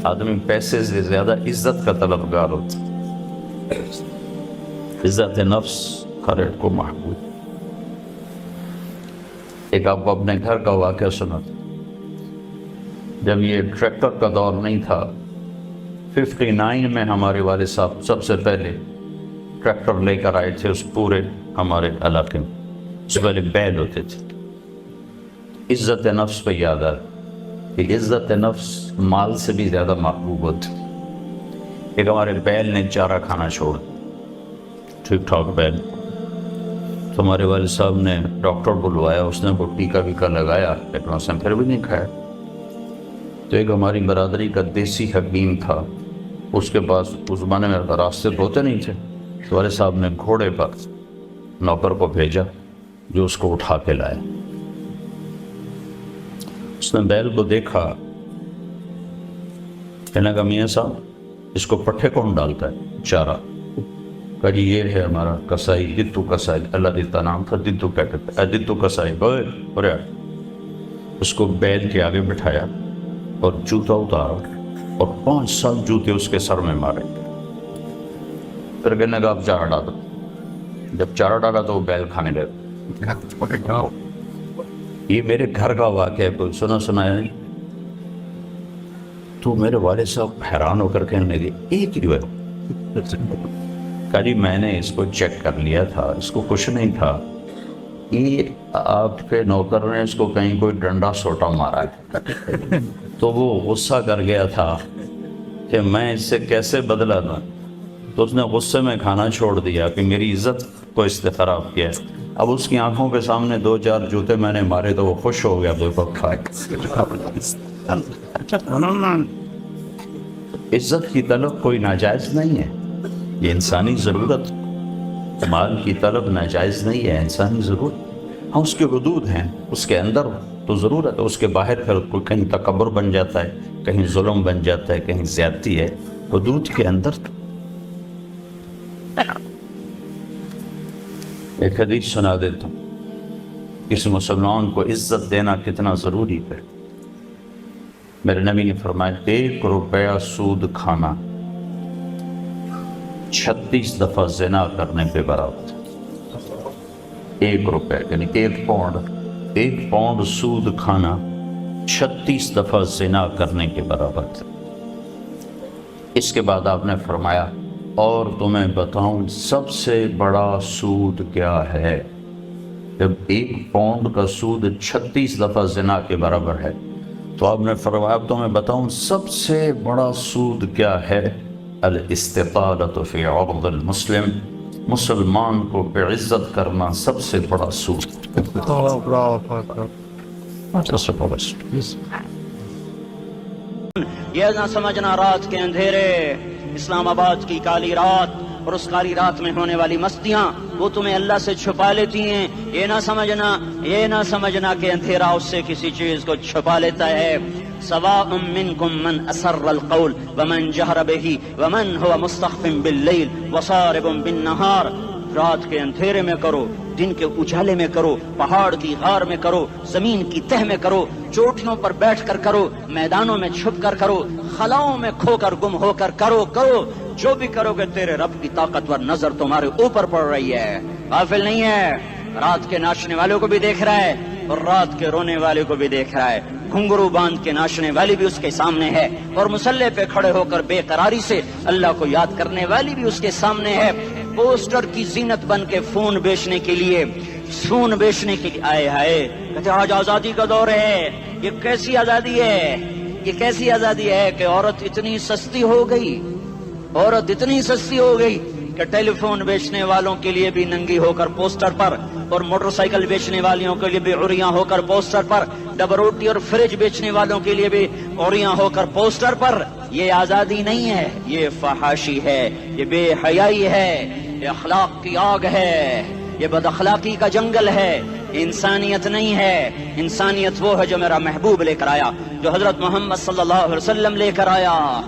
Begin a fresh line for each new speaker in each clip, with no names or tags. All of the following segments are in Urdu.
آدمی پیسے سے زیادہ عزت کا طلبگار ہوتا ہے. عزت نفس ہر ایک کو محبوب. ایک آپ کو اپنے گھر کا واقعہ سنا تھا. جب یہ ٹریکٹر کا دور نہیں تھا، 59 میں ہمارے والد صاحب سب سے پہلے ٹریکٹر لے کر آئے تھے اس پورے ہمارے علاقے میں. اس سے پہلے بیل ہوتے تھے. عزت نفس پہ یاد آ کہ عزت نفس مال سے بھی زیادہ محبوب ہوتی. ایک ہمارے بیل نے چارہ کھانا چھوڑ، ٹھیک ٹھاک بیل. تو ہمارے والد صاحب نے ڈاکٹر بلوایا، اس نے وہ ٹیکا ویکا لگایا، لیکن اس نے پھر بھی نہیں کھایا. تو ایک ہماری برادری کا دیسی حکیم تھا، اس کے پاس اس زمانے میں راستے ہوتے نہیں تھے. تو والد صاحب نے گھوڑے پر نوکر کو بھیجا جو اس کو اٹھا کے لائے. اس نے بیل کو دیکھا، کہنے لگا میاں صاحب اس کو پٹھے کون ڈالتا ہے چارہ؟ کہا جی یہ ہے ہمارا کسائی، دتو کسائی. اللہ دیتا نام تھا، دتو کیا کہتے ہیں، دتو کسائی. اور اس کو بیل کے آگے بٹھایا اور جوتا اتارا اور 5 سال جوتے اس کے سر میں مارے. پھر کہنے لگا اب چارہ ڈالا. جب چارہ ڈالا تو وہ بیل کھانے لگا. یہ میرے گھر کا واقعہ ہے، کوئی سنا ہے. تو میرے والد صاحب حیران ہو کر کہنے لگے ایک ہی ہے. کہا جی میں نے اس کو چیک کر لیا تھا، اس کو کچھ نہیں تھا. یہ آپ کے نوکر نے اس کو کہیں کوئی ڈنڈا سوٹا مارا ہے. تو وہ غصہ کر گیا تھا کہ میں اس سے کیسے بدلہ دوں. تو اس نے غصے میں کھانا چھوڑ دیا کہ میری عزت کو اس نے خراب کیا. اب اس کی آنکھوں کے سامنے 2-4 جوتے میں نے مارے تو وہ خوش ہو گیا. عزت کی طلب کوئی ناجائز نہیں ہے، یہ انسانی ضرورت. مال کی طلب ناجائز نہیں ہے، انسانی ضرورت. ہاں اس کے حدود ہیں، اس کے اندر تو ضرورت ہے، اس کے باہر پھر کوئی کہیں تکبر بن جاتا ہے، کہیں ظلم بن جاتا ہے، کہیں زیادتی ہے. حدود کے اندر تو. ایک حدیث سنا دیتا ہوں، کسی مسلمان کو عزت دینا کتنا ضروری ہے. میرے نبی نے فرمایا 1 روپیہ سود کھانا 36 دفعہ زنا کرنے پہ برابر. 1 روپے یعنی 1 پاؤنڈ سود کھانا 36 دفعہ زنا کرنے کے برابر تھا. اس کے بعد آپ نے فرمایا اور تمہیں بتاؤں سب سے بڑا سود کیا ہے؟ جب 1 پاؤنڈ کا سود 36 دفعہ زنا کے برابر ہے تو آپ نے فرمایا اب تمہیں بتاؤں سب سے بڑا سود کیا ہے؟ الاستطالۃ فی عرض المسلم، مسلمان کو بعزت کرنا سب سے بڑا سود.
یہ نہ سمجھنا رات کے اندھیرے، اسلام آباد کی کالی رات اور اس کالی رات میں ہونے والی مستیاں وہ تمہیں اللہ سے چھپا لیتی ہیں. یہ نہ سمجھنا کہ اندھیرا اس سے کسی چیز کو چھپا لیتا ہے. سواء منکم من اسر القول ومن جہر بہ ومن هو مستخف باللیل وصارب بالنہار. رات کے اندھیرے میں کرو، دن کے اجالے میں کرو، پہاڑ کی غار میں کرو، زمین کی تہ میں کرو، چوٹیوں پر بیٹھ کر کرو، میدانوں میں چھپ کر کرو، خلاؤں میں کھو کر گم ہو کر کرو. جو بھی کرو گے تیرے رب کی طاقتور نظر تمہارے اوپر پڑ رہی ہے، غافل نہیں ہے. رات کے ناچنے والوں کو بھی دیکھ رہا ہے اور رات کے رونے والے کو بھی دیکھ رہا ہے. گھنگرو باندھ کے ناچنے والی بھی اس کے سامنے ہے اور مسلح پہ کھڑے ہو کر بے قراری سے اللہ کو یاد کرنے والی بھی اس کے سامنے ہے. پوسٹر کی زینت بن کے فون بیچنے کے لیے آئے ہائے کہتے آج آزادی کا دور ہے. یہ کیسی آزادی ہے کہ عورت اتنی سستی ہو گئی کہ ٹیلی فون بیچنے والوں کے لیے بھی ننگی ہو کر پوسٹر پر اور موٹر سائیکل بیچنے والیوں کے لیے بھی عریاں ہو کر پوسٹر پر، ڈبل روٹی اور فریج بیچنے والوں کے لیے بھی عریاں ہو کر پوسٹر پر. یہ آزادی نہیں ہے، یہ فحاشی ہے، یہ بے حیائی ہے، یہ اخلاق کی آگ ہے، یہ بد اخلاقی کا جنگل ہے. انسانیت نہیں ہے. انسانیت وہ ہے جو میرا محبوب لے کر آیا، جو حضرت محمد صلی اللہ علیہ وسلم لے کر آیا.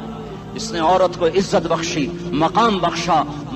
اس نے عورت کو عزت بخشی، مقام بخشا،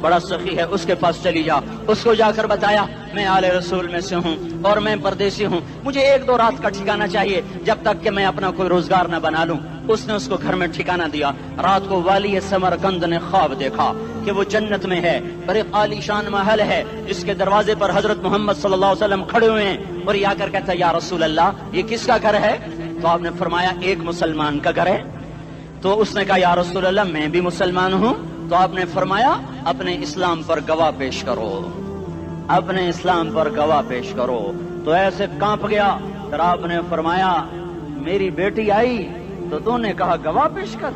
بڑا سخی ہے، اس کے پاس چلی جا۔ اس کو جا کر بتایا میں آل رسول میں سے ہوں اور میں پردیسی ہوں، مجھے 1-2 رات کا ٹھکانہ چاہیے جب تک کہ میں اپنا کوئی روزگار نہ بنا لوں۔ اس نے اس کو گھر میں ٹھکانہ دیا۔ رات کو والی سمرقند نے خواب دیکھا کہ وہ جنت میں ہے، بڑے عالی شان محل ہے، جس کے دروازے پر حضرت محمد صلی اللہ علیہ وسلم کھڑے ہوئے ہیں، اور یہ آ کر کہتا ہے یا رسول اللہ یہ کس کا گھر ہے؟ تو آپ نے فرمایا ایک مسلمان کا گھر ہے۔ تو اس نے کہا یا رسول اللہ میں بھی مسلمان ہوں۔ تو آپ نے فرمایا اپنے اسلام پر گواہ پیش کرو، اپنے اسلام پر گواہ پیش کرو۔ تو ایسے کانپ گیا۔ پھر آپ نے فرمایا میری بیٹی آئی تو تو نے کہا گواہ پیش کر،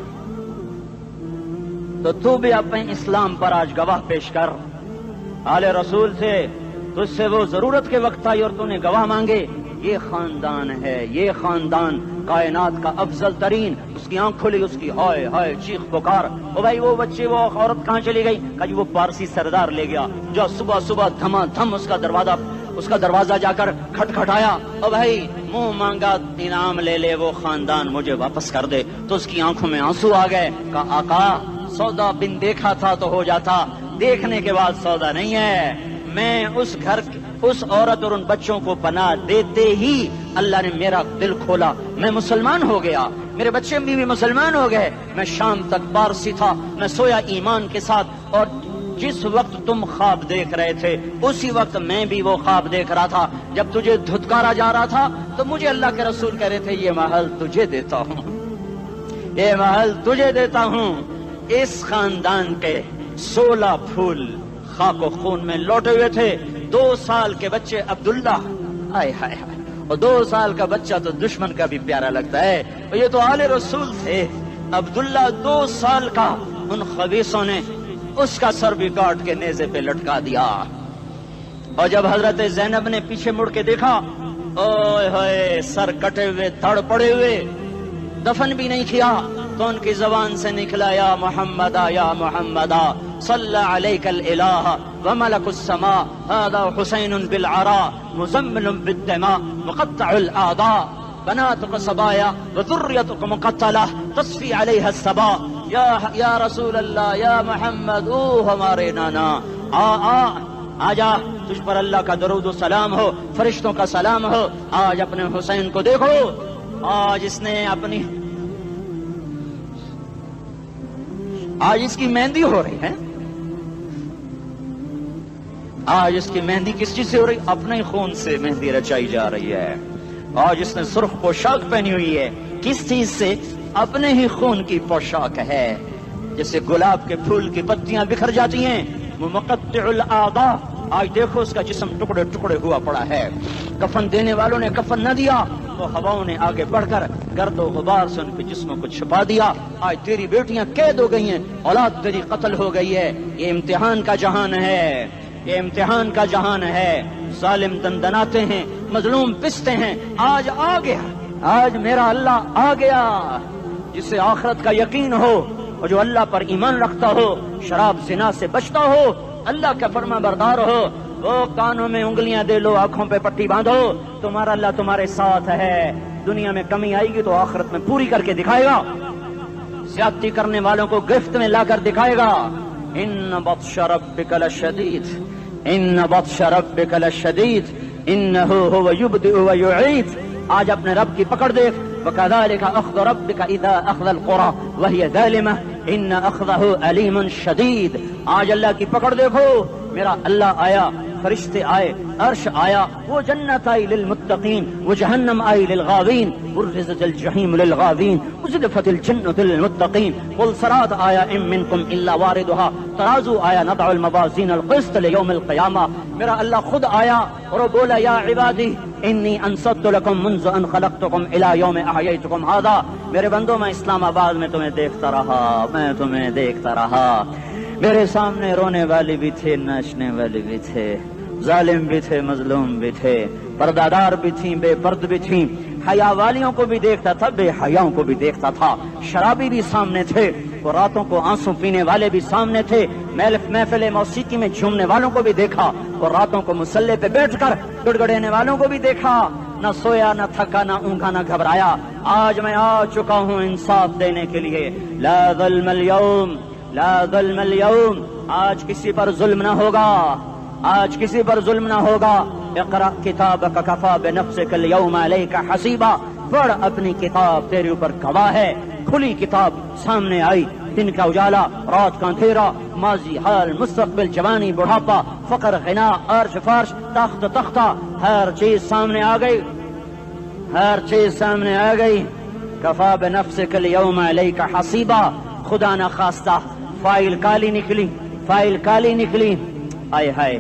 تو بھی اپنے اسلام پر آج گواہ پیش کر۔ آل رسول سے تجھ سے وہ ضرورت کے وقت آئی اور تو نے گواہ مانگے۔ یہ خاندان ہے، یہ خاندان کائنات کا افضل ترین۔ اس کی آنکھ کھلی، اس کی ہائے ہائے چیخ پکار، او بھائی وہ بچے وہ عورت کہاں چلی گئی؟ کہا جی وہ پارسی سردار لے گیا، جو صبح صبح دھما دھم اس کا دروازہ جا کر کھٹکھٹایا، او بھائی منہ مانگا انعام لے لے، وہ خاندان مجھے واپس کر دے۔ تو اس کی آنکھوں میں آنسو آ گئے۔ کہا آقا سودا بن دیکھا تھا تو ہو جاتا، دیکھنے کے بعد سودا نہیں ہے۔ میں اس گھر اس عورت اور ان بچوں کو پناہ دیتے ہی اللہ نے میرا دل کھولا، میں مسلمان ہو گیا، میرے بچے بھی مسلمان ہو گئے۔ میں شام تک پارسی تھا، میں سویا ایمان کے ساتھ، اور جس وقت تم خواب دیکھ رہے تھے اسی وقت میں بھی وہ خواب دیکھ رہا تھا۔ جب تجھے دھتکارا جا رہا تھا تو مجھے اللہ کے رسول کہہ رہے تھے یہ محل تجھے دیتا ہوں، یہ محل تجھے دیتا ہوں۔ اس خاندان کے 16 پھول خاک و خون میں لوٹے ہوئے تھے۔ 2 سال کے بچے عبداللہ، ہائے ہائے ہائے، اور 2 سال کا بچہ تو دشمن کا بھی پیارا لگتا ہے، اور یہ تو آل رسول تھے۔ عبداللہ 2 سال کا، ان خبیثوں نے اس کا سر بھی کاٹ کے نیزے پہ لٹکا دیا۔ اور جب حضرت زینب نے پیچھے مڑ کے دیکھا، اوئے ہوئے سر کٹے ہوئے دھڑ پڑے ہوئے، دفن بھی نہیں کیا، تو ان کی زبان سے نکلا یا محمدہ یا محمدہ صلی علیک الالہ وملک السماء هذا حسین بالعراء مزمل بالدماء مقطع الاعضاء بناتك صبايا وذريتك مقتلہ تصفی علیہ الصبا۔ یا رسول اللہ یا محمد، او ہمارے نانا، آ جا، تجھ پر اللہ کا درود و سلام ہو، فرشتوں کا سلام ہو۔ آج اپنے حسین کو دیکھو، آج اس نے آج اس کی مہندی ہو رہی ہے، آج اس کی مہندی کس چیز سے ہو رہی؟ اپنے خون سے مہندی رچائی جا رہی ہے۔ آج اس نے سرخ پوشاک پہنی ہوئی ہے، کس چیز سے؟ اپنے ہی خون کی پوشاک ہے۔ جیسے گلاب کے پھول کی پتیاں بکھر جاتی ہیں، وہ مقطع الاعضاء، آج دیکھو اس کا جسم ٹکڑے ٹکڑے ہوا پڑا ہے۔ کفن دینے والوں نے کفن نہ دیا تو ہواؤں نے آگے بڑھ کر گرد و غبار سے ان کے جسموں کو چھپا دیا۔ آج تیری بیٹیاں قید ہو گئی ہیں، اولاد تیری قتل ہو گئی ہے۔ یہ امتحان کا جہان ہے، یہ امتحان کا جہان ہے۔ ظالم دندناتے ہیں، مظلوم پستے ہیں۔ آج آ گیا، آج میرا اللہ آ گیا، جسے آخرت کا یقین ہو اور جو اللہ پر ایمان رکھتا ہو، شراب زنا سے بچتا ہو، اللہ کا فرما بردار ہو، وہ کانوں میں انگلیاں دے لو، آنکھوں پہ پٹی باندھو، تمہارا اللہ تمہارے ساتھ ہے۔ دنیا میں کمی آئے گی تو آخرت میں پوری کر کے دکھائے گا، زیادتی کرنے والوں کو گرفت میں لا کر دکھائے گا۔ ان بطش ربک لشدید، ان بطش ربک لشدید انہ هو یبدئ ویعید۔ آج اپنے رب کی پکڑ دیکھ، وَكَذَلِكَ أَخْذُ رَبِّكَ إِذَا أَخْذَ الْقُرَى وَهِيَ ظَالِمَةٌ إِنَّ أَخْذَهُ أَلِيمٌ شَدِيدٌ۔ آج اللہ کی پکڑ دیکھو، میرا اللہ آیا، فرشتے آئے، عرش آیا، وہ جنت آئی للمتقین، وہ جہنم آئی للغاوین، برزت الجحیم للغاوین، ازلفت الجنت للمتقین، قل صراط آیا ام منکم الا واردها، ترازو آیا نضع الموازین القسط لیوم القیامہ۔ میرا اللہ خود آیا اور وہ بولا یا عبادی انی انصت لکم منذ ان خلقتکم الی یوم احییتکم ھذا۔ میرے بندوں، میں اسلام آباد میں تمہیں دیکھتا رہا، میں تمہیں دیکھتا رہا، میرے سامنے رونے والے بھی تھے، ناچنے والے بھی تھے، ظالم بھی تھے، مظلوم بھی تھے، پردادار بھی تھیں، بے پرد بھی تھیں، حیا والیوں کو بھی دیکھتا تھا، بے حیاؤں کو بھی دیکھتا تھا، شرابی بھی سامنے تھے، اور راتوں کو آنسو پینے والے بھی سامنے تھے، محفل موسیقی میں جھومنے والوں کو بھی دیکھا، اور راتوں کو مصلے پہ بیٹھ کر گڑگڑانے والوں کو بھی دیکھا۔ نہ سویا، نہ تھکا، نہ اونگا، نہ گھبرایا۔ آج میں آ چکا ہوں انصاف دینے کے لیے۔ لا ظلم اليوم، لا ظلم اليوم۔ آج کسی پر ظلم نہ ہوگا، آج کسی پر ظلم نہ ہوگا۔ اقرأ کتابک کفی بنفسک اليوم علیک حسیبا، پڑھ اپنی کتاب، تیرے اوپر گواہ ہے۔ کھلی کتاب سامنے آئی، دن کا اجالا، رات کا اندھیرا، ماضی، حال، مستقبل، جوانی، بڑھاپا، فقر، غنا، عرش، فرش، تخت، تختہ، ہر چیز سامنے آ گئی، ہر چیز سامنے آ گئی۔ کفی بنفسک اليوم علیک حسیبا، خدا نہ خواستہ فائل کالی نکلی، فائل کالی نکلی۔ آئے ہائے،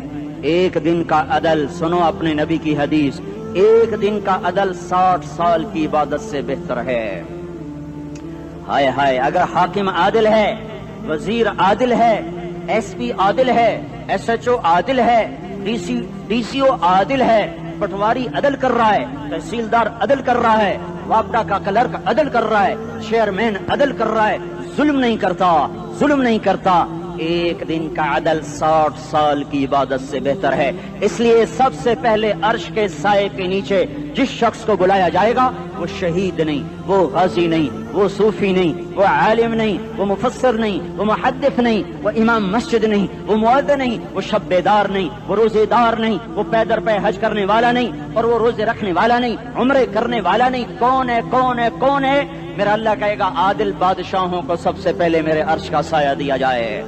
ایک دن کا عدل، سنو اپنے نبی کی حدیث، ایک دن کا عدل 60 سال کی عبادت سے بہتر ہے۔ ہائے ہائے، اگر حاکم عادل ہے، وزیر عادل ہے، ایس پی عادل ہے، ایس ایچ او عادل ہے، ڈی سی او عادل ہے، پٹواری عدل کر رہا ہے، تحصیلدار عدل کر رہا ہے، وابڈا کا کلرک عدل کر رہا ہے، چیئرمین عدل کر رہا ہے، ظلم نہیں کرتا، ظلم نہیں کرتا، ایک دن کا عدل 60 سال کی عبادت سے بہتر ہے۔ اس لیے سب سے پہلے عرش کے سائے کے نیچے جس شخص کو بلایا جائے گا وہ شہید نہیں، وہ غازی نہیں، وہ صوفی نہیں، وہ عالم نہیں، وہ مفسر نہیں، وہ محدث نہیں، وہ امام مسجد نہیں، وہ مؤذن نہیں، وہ شب بیدار نہیں، وہ روزے دار نہیں، وہ پیدر پہ حج کرنے والا نہیں، اور وہ روزے رکھنے والا نہیں، عمرے کرنے والا نہیں۔ کون ہے، کون ہے، کون ہے؟ میرا اللہ کہے گا عادل بادشاہوں کو سب سے پہلے میرے عرش کا سایہ دیا جائے۔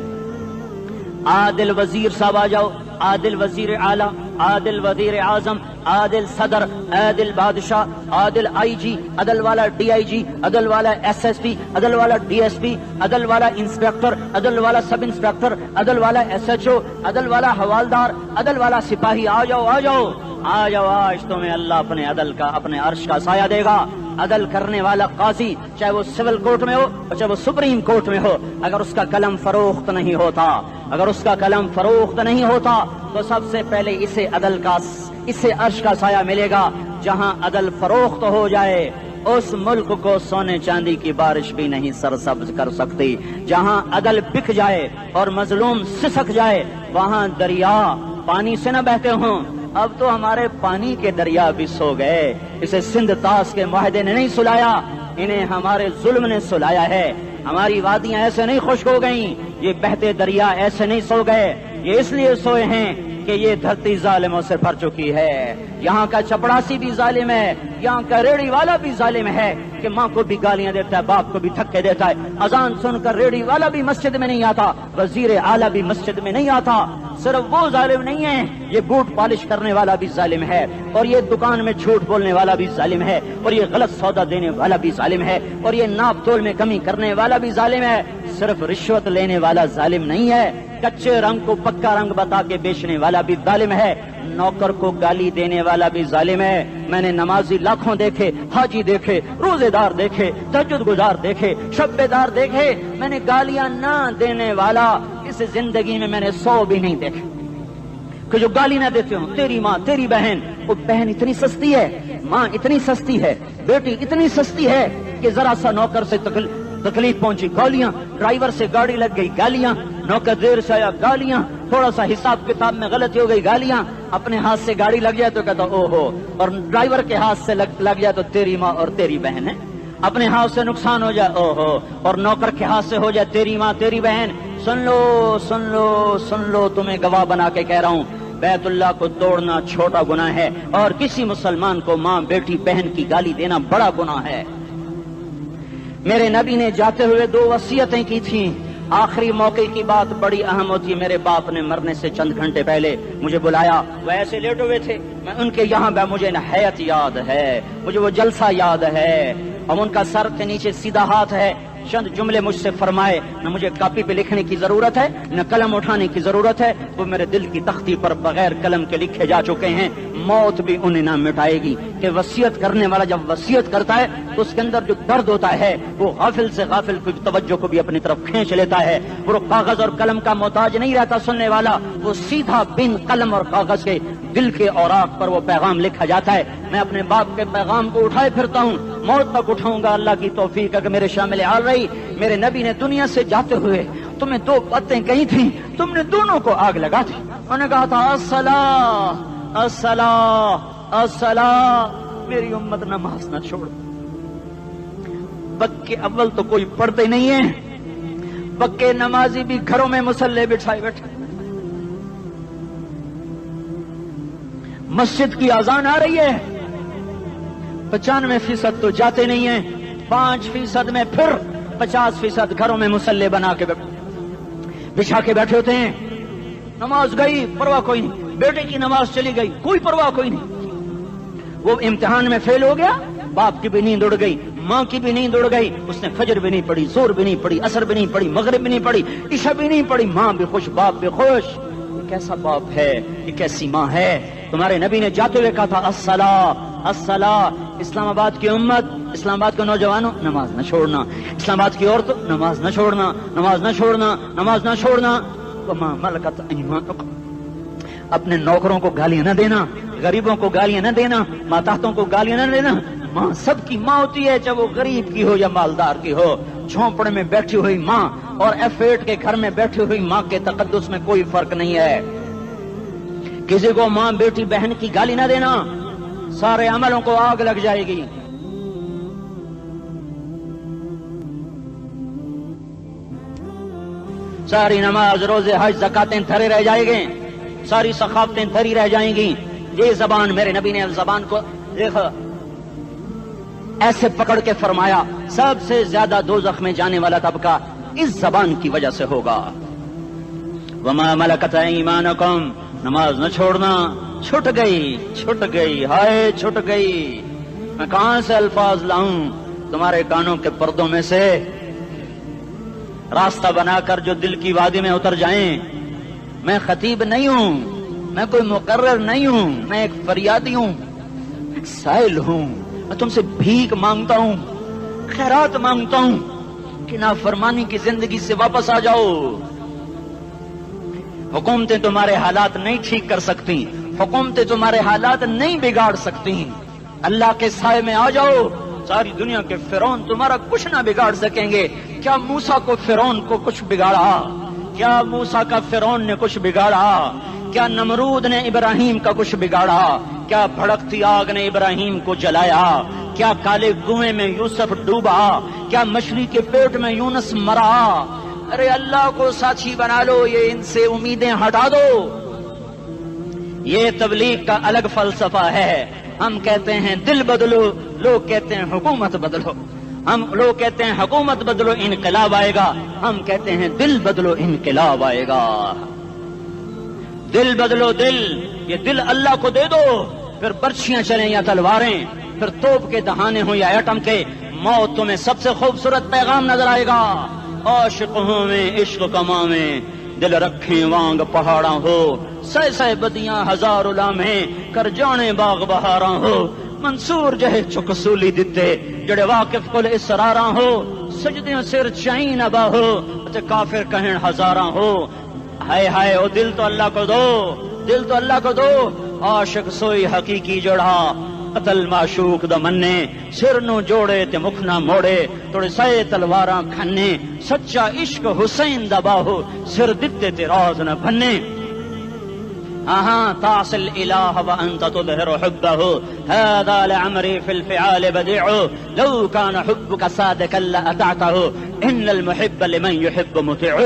عادل وزیر صاحب آ جاؤ، عادل وزیر اعلیٰ، عادل وزیر اعظم، عادل صدر، عادل بادشاہ، عادل آئی جی، عدل والا ڈی آئی جی، عدل والا ایس ایس پی، عدل والا ڈی ایس پی، عدل والا انسپیکٹر، عدل والا سب انسپیکٹر، عدل والا ایس ایچ او، عدل والا حوالدار، عدل والا سپاہی، آ جاؤ آ جاؤ آ جاؤ، آج تمہیں اللہ اپنے عدل کا، اپنے عرش کا سایہ دے گا۔ عدل کرنے والا قاضی، چاہے وہ سول کورٹ میں ہو اور چاہے وہ سپریم کورٹ میں ہو، اگر اس کا قلم فروخت نہیں ہوتا، اگر اس کا قلم فروخت نہیں ہوتا تو سب سے پہلے اسے عدل کا، اسے عرش کا سایہ ملے گا۔ جہاں عدل فروخت ہو جائے اس ملک کو سونے چاندی کی بارش بھی نہیں سرسبز کر سکتی۔ جہاں عدل بک جائے اور مظلوم سسک جائے وہاں دریا پانی سے نہ بہتے ہوں۔ اب تو ہمارے پانی کے دریا بھی سو گئے، اسے سندھ طاس کے معاہدے نے نہیں سلایا، انہیں ہمارے ظلم نے سلایا ہے۔ ہماری وادیاں ایسے نہیں خشک ہو گئیں، یہ بہتے دریا ایسے نہیں سو گئے، یہ اس لیے سوئے ہیں کہ یہ دھرتی ظالموں سے بھر چکی ہے۔ یہاں کا چپڑاسی بھی ظالم ہے، یہاں کا ریڑھی والا بھی ظالم ہے کہ ماں کو بھی گالیاں دیتا ہے، باپ کو بھی دھکے دیتا ہے۔ اذان سن کر ریڑھی والا بھی مسجد میں نہیں آتا، وزیر اعلیٰ بھی مسجد میں نہیں آتا۔ صرف وہ ظالم نہیں ہے، یہ بوٹ پالش کرنے والا بھی ظالم ہے، اور یہ دکان میں جھوٹ بولنے والا بھی ظالم ہے، اور یہ غلط سودا دینے والا بھی ظالم ہے، اور یہ ناپ تول میں کمی کرنے والا بھی ظالم ہے۔ صرف رشوت لینے والا ظالم نہیں ہے، کچے رنگ کو پکا رنگ بتا کے بیچنے والا بھی ظالم ہے، نوکر کو گالی دینے والا بھی ظالم ہے۔ میں نے نمازی لاکھوں دیکھے، حاجی دیکھے، روزے دار دیکھے، تہجد گزار دیکھے، شب بیدار دیکھے، میں نے گالیاں نہ دینے والا اس زندگی میں نے 100 بھی نہیں دیکھے کہ جو گالی نہ دیتے ہوں۔ تیری ماں، تیری بہن، وہ بہن اتنی سستی ہے، ماں اتنی سستی ہے، بیٹی اتنی سستی ہے کہ ذرا سا نوکر سے تکلیف پہنچی گالیاں، ڈرائیور سے گاڑی لگ گئی گالیاں، نوکر دیر سے آیا گالیاں، تھوڑا سا حساب کتاب میں غلطی ہو گئی گالیاں، اپنے ہاتھ سے گاڑی لگ جائے تو کہتا او ہو، اور ڈرائیور کے ہاتھ سے لگ جائے تو تیری ماں اور تیری بہن ہے، اپنے ہاتھ سے نقصان ہو جائے او ہو، اور نوکر کے ہاتھ سے ہو جائے تیری ماں تیری بہن۔ سن لو سن لو سن لو، تمہیں گواہ بنا کے کہہ رہا ہوں، بیت اللہ کو توڑنا چھوٹا گناہ ہے، اور کسی مسلمان کو ماں، بیٹی، بہن کی گالی دینا بڑا گناہ ہے۔ میرے نبی نے جاتے ہوئے 2 وصیتیں کی تھیں، آخری موقع کی بات بڑی اہم ہوتی ہے۔ میرے باپ نے مرنے سے چند گھنٹے پہلے مجھے بلایا، وہ ایسے لیٹے ہوئے تھے، میں ان کے یہاں مجھے نہایت یاد ہے، مجھے وہ جلسہ یاد ہے، اور ان کا سر کے نیچے سیدھا ہاتھ ہے۔ چند جملے مجھ سے فرمائے، نہ مجھے کاپی پہ لکھنے کی ضرورت ہے نہ قلم اٹھانے کی ضرورت ہے، وہ میرے دل کی تختی پر بغیر قلم کے لکھے جا چکے ہیں، موت بھی انہیں نہ مٹائے گی۔ کہ وصیت کرنے والا جب وصیت کرتا ہے تو اس کے اندر جو درد ہوتا ہے وہ غافل سے غافل کی توجہ کو بھی اپنی طرف کھینچ لیتا ہے، وہ کاغذ اور قلم کا محتاج نہیں رہتا سننے والا، وہ سیدھا بن قلم اور کاغذ کے دل کے اوراق پر وہ پیغام لکھا جاتا ہے۔ میں اپنے باپ کے پیغام کو اٹھائے پھرتا ہوں، موت تک اٹھاؤں گا، اللہ کی توفیق ہے کہ میرے شامل حال رہی۔ میرے نبی نے دنیا سے جاتے ہوئے تمہیں 2 باتیں کہی تھیں، تم نے دونوں کو آگ لگا دی۔ انہوں نے کہا تھا الصلاۃ الصلاۃ الصلاۃ، میری امت نماز نہ چھوڑ۔ بک کے اول تو کوئی پڑھتے نہیں ہے، پکے نمازی بھی گھروں میں مصلے بٹھائے بیٹھے. مسجد کی اذان آ رہی ہے, 95% تو جاتے نہیں ہیں, 5% میں پھر 50% گھروں میں مصلے بنا کے بچھا کے بیٹھے ہوتے ہیں. نماز گئی پرواہ کوئی نہیں, بیٹے کی نماز چلی گئی کوئی پرواہ کوئی نہیں. وہ امتحان میں فیل ہو گیا, باپ کی بھی نیند اڑ گئی, ماں کی بھی نیند اڑ گئی, اس نے فجر بھی نہیں پڑھی, ظہر بھی نہیں پڑھی, عصر بھی نہیں پڑھی, مغرب بھی نہیں پڑھی, عشاء بھی نہیں پڑھی. ماں بھی خوش, باپ بھی خوش. یہ کیسا باپ ہے, یہ کیسی ماں ہے. تمہارے نبی نے جاتے ہوئے کہا تھا الصلاۃ الصلاۃ. اسلام آباد کی امت, اسلام آباد کے نوجوانوں, نماز نہ چھوڑنا. اسلام آباد کی عورتوں, نماز نہ چھوڑنا, نماز نہ چھوڑنا, نماز نہ چھوڑنا. وما ملکت ایمانکم, اپنے نوکروں کو گالیاں نہ دینا, غریبوں کو گالیاں نہ دینا, ماتحتوں کو گالیاں نہ دینا. ماں سب کی ماں ہوتی ہے, چاہے وہ غریب کی ہو یا مالدار کی ہو. جھونپڑے میں بیٹھی ہوئی ماں اور F8 کے گھر میں بیٹھی ہوئی ماں کے تقدس میں کوئی فرق نہیں ہے. کسی کو ماں بیٹی بہن کی گالی نہ دینا, سارے عملوں کو آگ لگ جائے گی. ساری نماز, روزے, حج, زکاتیں دھرے رہ جائیں گے, ساری ثقافتیں دھری رہ جائیں گی. یہ زبان, میرے نبی نے زبان کو دیکھا ایسے پکڑ کے فرمایا سب سے زیادہ دوزخ میں جانے والا طبقہ اس زبان کی وجہ سے ہوگا. وما ملکت ایمانکم, نماز نہ چھوڑنا. چھٹ گئی, چھٹ گئی, ہائے چھٹ گئی. میں کہاں سے الفاظ لاؤں تمہارے کانوں کے پردوں میں سے, راستہ بنا کر جو دل کی وادی میں اتر جائیں. میں خطیب نہیں ہوں, میں کوئی مقرر نہیں ہوں, میں ایک فریادی ہوں, ایک سائل ہوں. میں تم سے بھیک مانگتا ہوں, خیرات مانگتا ہوں کہ نافرمانی کی زندگی سے واپس آ جاؤ. حکومتیں تمہارے حالات نہیں ٹھیک کر سکتی, حکومتیں تمہارے حالات نہیں بگاڑ سکتی. اللہ کے سائے میں آ جاؤ, ساری دنیا کے فرعون تمہارا کچھ نہ بگاڑ سکیں گے. کیا موسیٰ کو فرعون کو کچھ بگاڑا؟ کیا موسیٰ کا فرعون نے کچھ بگاڑا؟ کیا نمرود نے ابراہیم کا کچھ بگاڑا؟ کیا بھڑکتی آگ نے ابراہیم کو جلایا؟ کیا کالے کنویں میں یوسف ڈوبا؟ کیا مچھلی کے پیٹ میں یونس مرا؟ ارے اللہ کو ساتھی بنا لو, یہ ان سے امیدیں ہٹا دو. یہ تبلیغ کا الگ فلسفہ ہے. ہم کہتے ہیں دل بدلو, لوگ کہتے ہیں حکومت بدلو. لوگ کہتے ہیں حکومت بدلو انقلاب آئے گا, ہم کہتے ہیں دل بدلو انقلاب آئے گا. دل بدلو, دل, یہ دل اللہ کو دے دو. پھر برچیاں چلیں یا تلواریں, پھر توپ کے دہانے ہوں یا ایٹم کے, موت تمہیں سب سے خوبصورت پیغام نظر آئے گا. عاشق ہوں میں عشق کما میں, دل رکھیں وانگ پہاڑاں ہو, سہ سہ بدیاں ہزار لامیں, کر جانے باغ بہاراں ہو. منصور جہے چکسولی دتے, جڑے واقف کل اسراراں ہو, سجدیں سر چائیں نبا ہو, کافر کہیں ہزاراں ہو. ہائے ہائے او دل تو اللہ کو دو, دل تو اللہ کو دو. عاشق سوئی حقیقی جڑا, قتل معشوق دا مننے, سر نو جوڑے تے مکھ نہ موڑے, توڑے سائے تلواراں کھنے. سچا عشق حسین دا باہو, سر دتے تے راز نہ بھنے. تعصي الإله وأنت تظهر حبه, هذا لعمري في الفعال بديع, لو كان حبك صادقا لأطعته, إن المحب لمن يحب مطيع.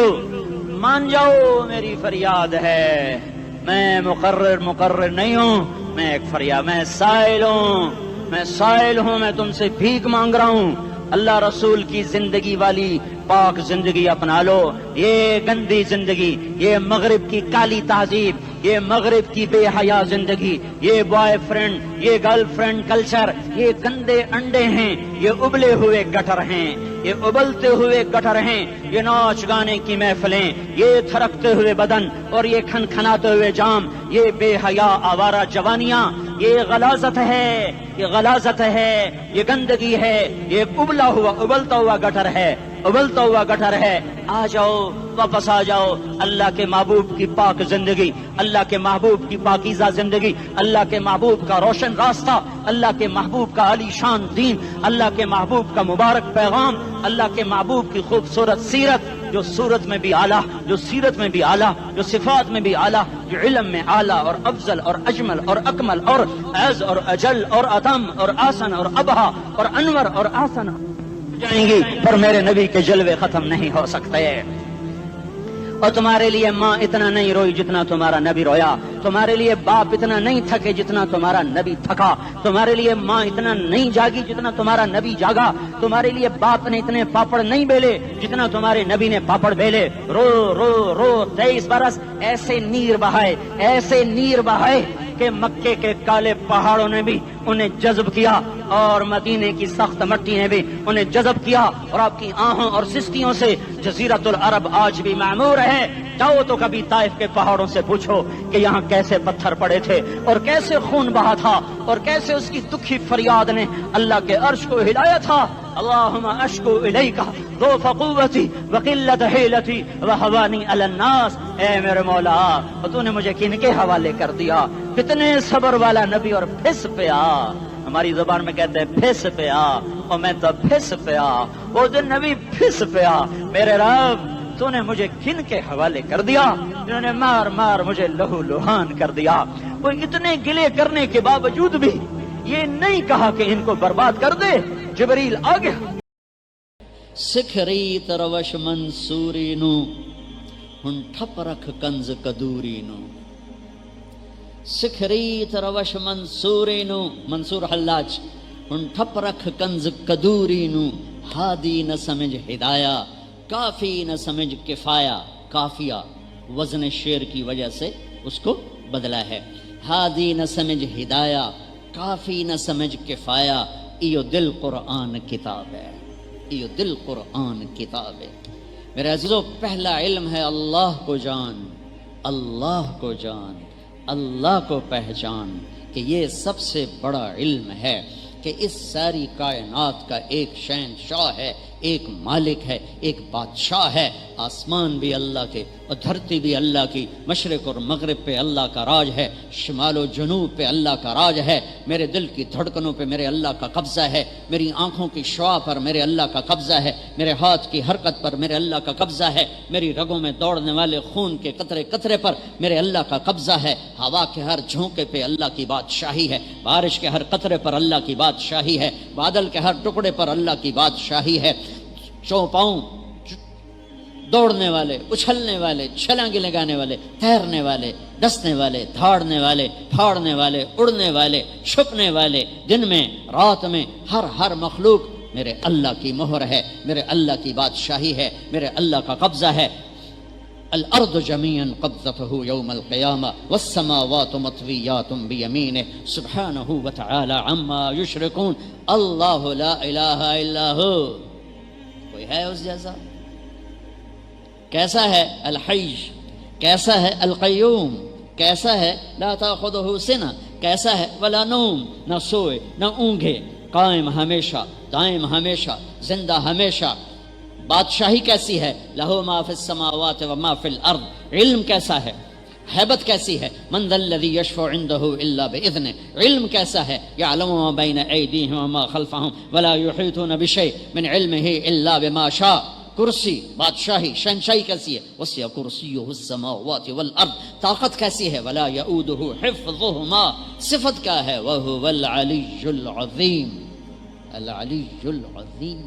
مان جاؤ میری فریاد ہے, میں مقرر نہیں ہوں, میں ایک فریاد, میں سائل ہوں, میں سائل ہوں, میں تم سے بھیک مانگ رہا ہوں. اللہ رسول کی زندگی والی پاک زندگی اپنا لو. یہ گندی زندگی, یہ مغرب کی کالی تہذیب, یہ مغرب کی بے حیا زندگی, یہ بوائے فرینڈ, یہ گرل فرینڈ کلچر, یہ گندے انڈے ہیں, یہ ابلے ہوئے گٹر ہیں, یہ ابلتے ہوئے گٹر ہیں. یہ ناچ گانے کی محفلیں, یہ تھرکتے ہوئے بدن اور یہ کھنکھناتے ہوئے جام, یہ بے حیا آوارہ جوانیاں, یہ غلاظت ہے, یہ غلاظت ہے, یہ گندگی ہے, یہ ابلتا ہوا گٹر ہے, ابلتا ہوا گٹر ہے. آ جاؤ, واپس آ جاؤ. اللہ کے محبوب کی پاک زندگی, اللہ کے محبوب کی پاکیزہ زندگی, اللہ کے محبوب کا روشن راستہ, اللہ کے محبوب کا علی شان دین, اللہ کے محبوب کا مبارک پیغام, اللہ کے محبوب کی خوبصورت سیرت, جو صورت میں بھی اعلیٰ, جو سیرت میں بھی اعلیٰ, جو صفات میں بھی اعلیٰ, جو علم میں اعلیٰ اور افضل اور اجمل اور اکمل اور اعز اور اجل اور اتم اور آسن اور ابہا اور انور اور آسن. جائیں گی پر میرے نبی کے جلوے ختم نہیں ہو سکتے. اور تمہارے لیے ماں اتنا نہیں روئی جتنا تمہارا نبی رویا. تمہارے لیے باپ اتنا نہیں تھکے جتنا تمہارا نبی تھکا. تمہارے لیے ماں اتنا نہیں جاگی جتنا تمہارا نبی جاگا. تمہارے لیے باپ نے اتنے پاپڑ نہیں بیلے جتنا تمہارے نبی نے پاپڑ بیلے. رو رو رو 23 برس ایسے نیر بہائے کہ مکے کے کالے پہاڑوں نے بھی انہیں جذب کیا اور مدینے کی سخت مٹی نے بھی انہیں جذب کیا. اور آپ کی آہوں اور سستیوں سے جزیرت العرب آج بھی معمور ہے. جاؤ تو کبھی طائف کے پہاڑوں سے پوچھو کہ یہاں کیسے پتھر پڑے تھے اور کیسے خون بہا تھا اور کیسے اس کی دکھی فریاد نے اللہ کے عرش کو ہلایا تھا. اللہم اشکو الیکا ضعف قوتی وقلت حیلتی وہوانی علی الناس. اے میرے مولا تو نے مجھے کن کے حوالے کر دیا. کتنے صبر والا نبی اور پھس پیا. ہماری زبان میں کہتے ہیں پھس پیا اور میں تو پھس پیا. وہ دن نبی پھس پیا. میرے رب تو نے مجھے کن کے حوالے کر دیا جنہوں نے مار مار مجھے لہو لہان کر دیا. وہ اتنے گلے کرنے کے باوجود بھی یہ نہیں کہا کہ ان کو برباد کر دے. جبریل آگے
سکھری تروش منصوری نو ہن ٹھپ رکھ کنز کدوری نو. سکھری تروش منصوری نو منصور حلاج ہن ٹھپ رکھ کنز کدوری نو. ہادی نہ سمجھ ہدایا کافی نہ سمجھ کفایا. کافیہ وزن شعر کی وجہ سے اس کو بدلا ہے. ہادی نہ سمجھ ہدایا کافی نہ سمجھ کفایا. ایو دل قرآن کتاب ہے. ایو دل قرآن کتاب ہے. میرے عزیزو پہلا علم ہے اللہ کو جان. اللہ کو جان اللہ کو پہچان کہ یہ سب سے بڑا علم ہے کہ اس ساری کائنات کا ایک شہنشاہ ہے, ایک مالک ہے, ایک بادشاہ ہے. آسمان بھی اللہ کے اور دھرتی بھی اللہ کی. مشرق اور مغرب پہ اللہ کا راج ہے. شمال و جنوب پہ اللہ کا راج ہے. میرے دل کی دھڑکنوں پہ میرے اللہ کا قبضہ ہے. میری آنکھوں کی شعاع پر میرے اللہ کا قبضہ ہے. میرے ہاتھ کی حرکت پر میرے اللہ کا قبضہ ہے. میری رگوں میں دوڑنے والے خون کے قطرے قطرے پر میرے اللہ کا قبضہ ہے. ہوا کے ہر جھونکے پہ اللہ کی بادشاہی ہے. بارش کے ہر قطرے پر اللہ کی بادشاہی ہے. بادل کے ہر ٹکڑے پر اللہ کی بادشاہی ہے. چوپاؤں دوڑنے والے, اچھلنے والے, چھلانگیں لگانے والے, تیرنے والے, ڈسنے والے, دھاڑنے والے, پھاڑنے والے, اڑنے والے, چھپنے والے, دن میں رات میں, ہر مخلوق میرے اللہ کی مہر ہے. میرے اللہ کی بادشاہی ہے. میرے اللہ کا قبضہ ہے. الارض جميعا قبضته يوم القيامة والسماوات مطويات بيمينه سبحانه وتعالى عما يشركون. اللہ لا الہ الا ہو. کوئی ہے اس جیسا؟ کیسا ہے الحی, کیسا ہے القیوم, کیسا ہے لا تاخذہ سنہ, کیسا ہے ولا نوم, نہ سوئے نہ اونگے, قائم ہمیشہ, دائم ہمیشہ, زندہ ہمیشہ. بادشاہی کیسی ہے؟ لہو ما فی السماوات و ما فی الارض. علم کیسا ہے؟ حیبت کیسی ہے؟ من ذا الذی یشفع عنده الا باذنہ. علم کیسا ہے؟ یعلم ما بین ایدیہم وما خلفہم ولا یحیطون بشیء من علمہ الا بما شاء. کرسی, بادشاہی, شہنشاہی کیسی ہے؟ وسع کرسیہ السماوات والارض. طاقت کیسی ہے؟ ولا یؤودہ حفظہما. صفت کیا ہے؟ وہو العلی العظیم. العلی العظیم.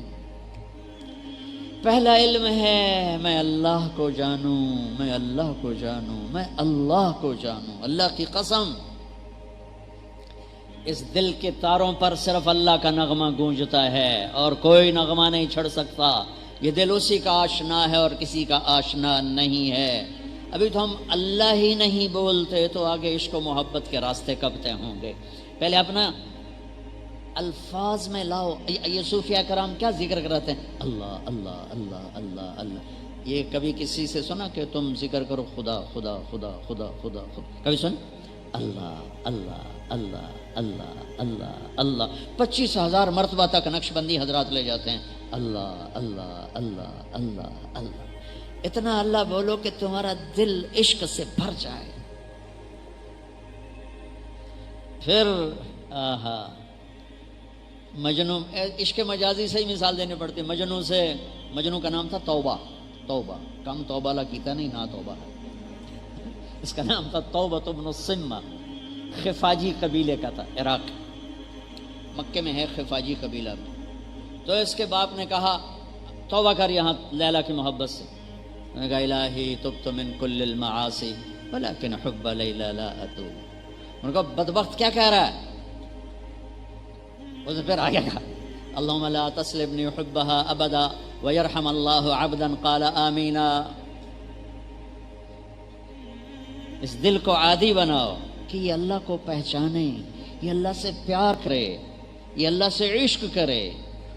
پہلا علم ہے میں اللہ کو جانوں, میں اللہ کو جانوں, میں اللہ کو جانوں. اللہ کی قسم اس دل کے تاروں پر صرف اللہ کا نغمہ گونجتا ہے اور کوئی نغمہ نہیں چھڑ سکتا. یہ دل اسی کا آشنا ہے اور کسی کا آشنا نہیں ہے. ابھی تو ہم اللہ ہی نہیں بولتے تو آگے عشق و محبت کے راستے کب طے ہوں گے؟ پہلے اپنا الفاظ میں لاؤ. یہ صوفیہ کرام کیا ذکر کرتے ہیں؟ اللہ اللہ اللہ اللہ اللہ. یہ کبھی کسی سے سنا کہ تم ذکر کرو خدا خدا خدا خدا خدا خدا؟ کبھی سن؟ اللہ اللہ اللہ اللہ اللہ اللہ. 25,000 مرتبہ تک نقش بندی حضرات لے جاتے ہیں. اللہ اللہ اللہ اللہ اللہ. اتنا اللہ بولو کہ تمہارا دل عشق سے بھر جائے. پھر آہا مجنوں, عشق مجازی سے ہی مثال دینے پڑتی. مجنوں کا نام تھا توبہ. توبہ کم توبہ لا کیتا نہیں, نہ توبہ. اس کا نام تھا توبہ بن السمہ. خفاجی قبیلے کا تھا, عراق, مکے میں ہے خفاجی قبیلہ. تو اس کے باپ نے کہا توبہ کر یہاں لیلا کی محبت سے. میں نے کہا الہی تبت من کل المعاصی ولکن حب لیلا لا اتوب. ان کو بدبخت کیا کہہ رہا ہے؟ اسے پھر آگے کہا اللہم لا تسلبنی حبها ابدا ویرحم اللہ عبدا قال آمینا. اس دل کو عادی بناؤ کہ یہ اللہ کو پہچانے، یہ اللہ سے پیار کرے، یہ اللہ سے عشق کرے،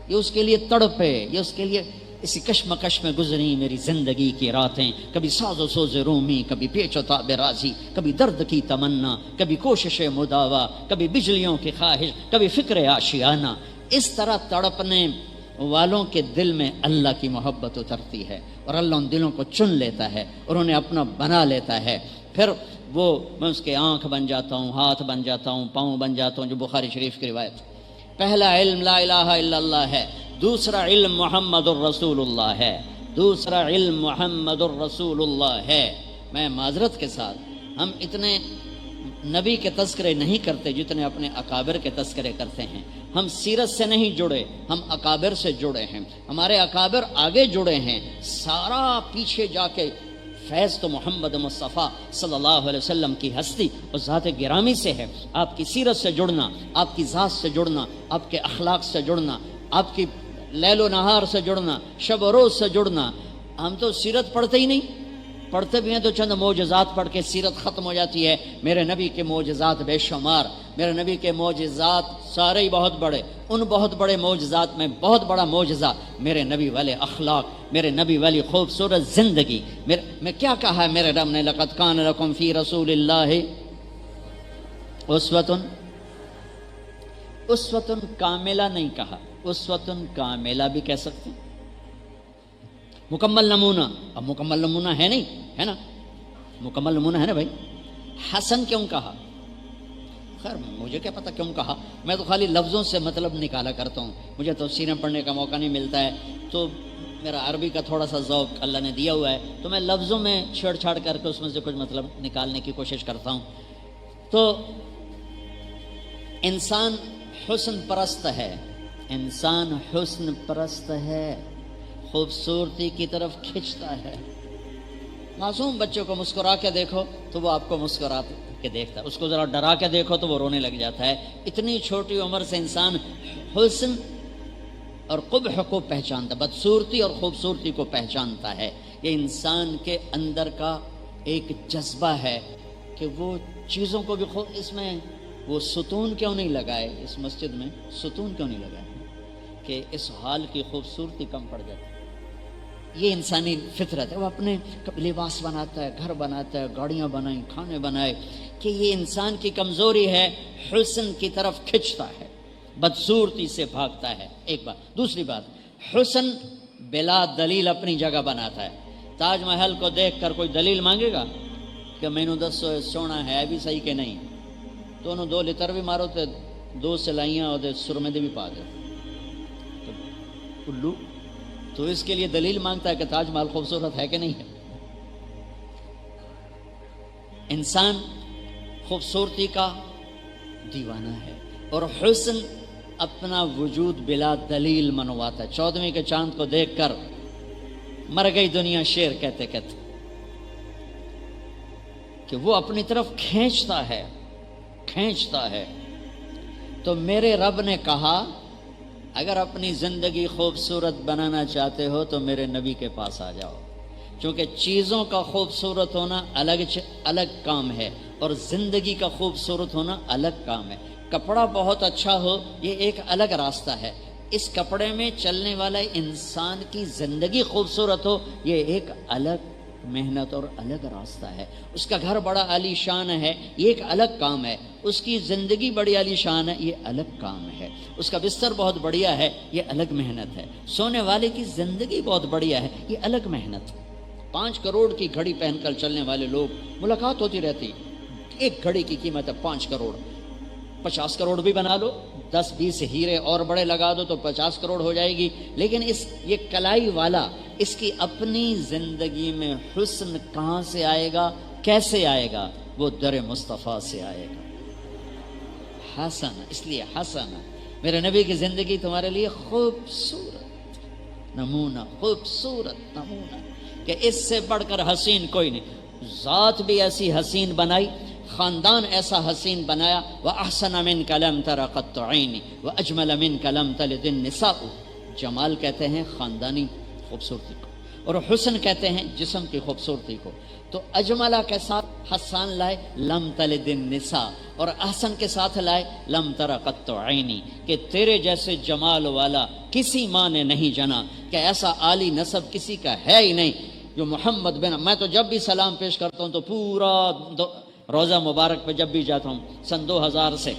یہ اس کے لیے تڑپے، یہ اس کے لیے. اسی کشمکش میں گزری میری زندگی کی راتیں، کبھی ساز و سوز رومی، کبھی پیچ و تاب رازی، کبھی درد کی تمنا، کبھی کوشش مداوا، کبھی بجلیوں کی خواہش، کبھی فکر آشیانہ. اس طرح تڑپنے والوں کے دل میں اللہ کی محبت اترتی ہے اور اللہ ان دلوں کو چن لیتا ہے اور انہیں اپنا بنا لیتا ہے. پھر وہ میں اس کے آنکھ بن جاتا ہوں، ہاتھ بن جاتا ہوں، پاؤں بن جاتا ہوں، جو بخاری شریف کی روایت. پہلا علم لا الہ الا اللہ ہے، دوسرا علم محمد الرسول اللہ ہے، دوسرا علم محمد الرسول اللہ ہے. میں معذرت کے ساتھ ہم اتنے نبی کے تذکرے نہیں کرتے جتنے اپنے اکابر کے تذکرے کرتے ہیں. ہم سیرت سے نہیں جڑے، ہم اکابر سے جڑے ہیں. ہمارے اکابر آگے جڑے ہیں، سارا پیچھے جا کے فیض تو محمد مصطفیٰ صلی اللہ علیہ وسلم کی ہستی اور ذات گرامی سے ہے. آپ کی سیرت سے جڑنا، آپ کی ذات سے جڑنا، آپ کے اخلاق سے جڑنا، آپ کی لیل و نہار سے جڑنا، شب و روز سے جڑنا. ہم تو سیرت پڑھتے ہی نہیں، پڑھتے بھی ہیں تو چند معجزات پڑھ کے سیرت ختم ہو جاتی ہے. میرے نبی کے معجزات بے شمار، میرے نبی کے معجزات سارے ہی بہت بڑے. ان بہت بڑے معجزات میں بہت بڑا معجزہ میرے نبی والے اخلاق، میرے نبی والی خوبصورت زندگی. میں کیا کہا ہے میرے رب نے؟ لقد کان لکم فی رسول اللہ اسوۃ کاملہ نہیں کہا، اسوۃ کاملہ بھی کہہ سکتے ہیں، مکمل نمونہ. اب مکمل نمونہ ہے نہیں، ہے نا، مکمل نمونہ ہے نا بھائی. حسن کیوں کہا؟ خیر مجھے کیا پتہ کیوں کہا، میں تو خالی لفظوں سے مطلب نکالا کرتا ہوں. مجھے تفسیریں پڑھنے کا موقع نہیں ملتا ہے، تو میرا عربی کا تھوڑا سا ذوق اللہ نے دیا ہوا ہے، تو میں لفظوں میں چھیڑ چھاڑ کر کے اس میں سے کچھ مطلب نکالنے کی کوشش کرتا ہوں. تو انسان حسن پرست ہے، انسان حسن پرست ہے، خوبصورتی کی طرف کھنچتا ہے. معصوم بچے کو مسکرا کے دیکھو تو وہ آپ کو مسکرا کے دیکھتا ہے، اس کو ذرا ڈرا کے دیکھو تو وہ رونے لگ جاتا ہے. اتنی چھوٹی عمر سے انسان حسن اور قبح کو پہچانتا، بدصورتی اور خوبصورتی کو پہچانتا ہے. یہ انسان کے اندر کا ایک جذبہ ہے کہ وہ چیزوں کو بھی اس میں وہ ستون کیوں نہیں لگائے، اس مسجد میں ستون کیوں نہیں لگائے کہ اس حال کی خوبصورتی کم پڑ جاتی. یہ انسانی فطرت ہے. وہ اپنے لباس بناتا ہے، گھر بناتا ہے، گاڑیاں بنائیں، کھانے بنائے، کہ یہ انسان کی کمزوری ہے، حسن کی طرف کھنچتا ہے، بدصورتی سے بھاگتا ہے. ایک بات. دوسری بات، حسن بلا دلیل اپنی جگہ بناتا ہے. تاج محل کو دیکھ کر کوئی دلیل مانگے گا کہ مینو دسو سونا ہے بھی صحیح کہ نہیں؟ تو انہوں 2 لتر بھی مارو تو 2 سلائیاں اور سرمے دے بھی پا دے الو. تو اس کے لیے دلیل مانگتا ہے کہ تاج محل خوبصورت ہے کہ نہیں ہے. انسان خوبصورتی کا دیوانہ ہے اور حسن اپنا وجود بلا دلیل منواتا ہے. 14ویں کے چاند کو دیکھ کر مر گئی دنیا شعر کہتے کہتے کہ وہ اپنی طرف کھینچتا ہے. تو میرے رب نے کہا اگر اپنی زندگی خوبصورت بنانا چاہتے ہو تو میرے نبی کے پاس آ جاؤ، کیونکہ چیزوں کا خوبصورت ہونا الگ کام ہے اور زندگی کا خوبصورت ہونا الگ کام ہے. کپڑا بہت اچھا ہو یہ ایک الگ راستہ ہے، اس کپڑے میں چلنے والا انسان کی زندگی خوبصورت ہو یہ ایک الگ محنت اور الگ راستہ ہے. اس کا گھر بڑا عالی شان ہے یہ ایک الگ کام ہے، اس کی زندگی بڑی عالی شان ہے یہ الگ کام ہے، اس کا بستر بہت بڑھیا ہے یہ الگ محنت ہے، سونے والے کی زندگی بہت بڑھیا ہے یہ الگ محنت. 5 کروڑ کی گھڑی پہن کر چلنے والے لوگ ملاقات ہوتی رہتی، ایک گھڑی کی قیمت ہے 5 کروڑ. 50 کروڑ بھی بنا لو، 10-20 ہیرے اور بڑے لگا دو تو 50 کروڑ ہو جائے گی. لیکن یہ کلائی والا اس کی اپنی زندگی میں حسن کہاں سے آئے گا، کیسے آئے گا؟ وہ در مصطفیٰ سے آئے گا. حسن، اس لیے حسن میرے نبی کی زندگی تمہارے لیے خوبصورت نمونہ، خوبصورت نمونہ کہ اس سے بڑھ کر حسین کوئی نہیں۔ ذات بھی ایسی حسین بنائی، خاندان ایسا حسین بنایا، وَأَحْسَنَ مِنْكَ لَمْ تَرَ قَطُّ عَيْنِي وَأَجْمَلَ مِنْكَ لَمْ تَلِدِ النِّسَاءُ۔ جمال کہتے ہیں خاندانی خوبصورتی کو، اور حسن کہتے ہیں جسم کی خوبصورتی کو۔ تو اجملہ کے ساتھ حسان لائے لم تلد النساء، اور احسن کے ساتھ لائے لم تر قط عینی، کہ تیرے جیسے جمال والا کسی ماں نے نہیں جنا، کہ ایسا عالی نسب کسی کا ہے ہی نہیں جو محمد بن۔ میں تو جب بھی سلام پیش کرتا ہوں تو پورا روزہ مبارک پہ جب بھی جاتا ہوں سن 2000 سے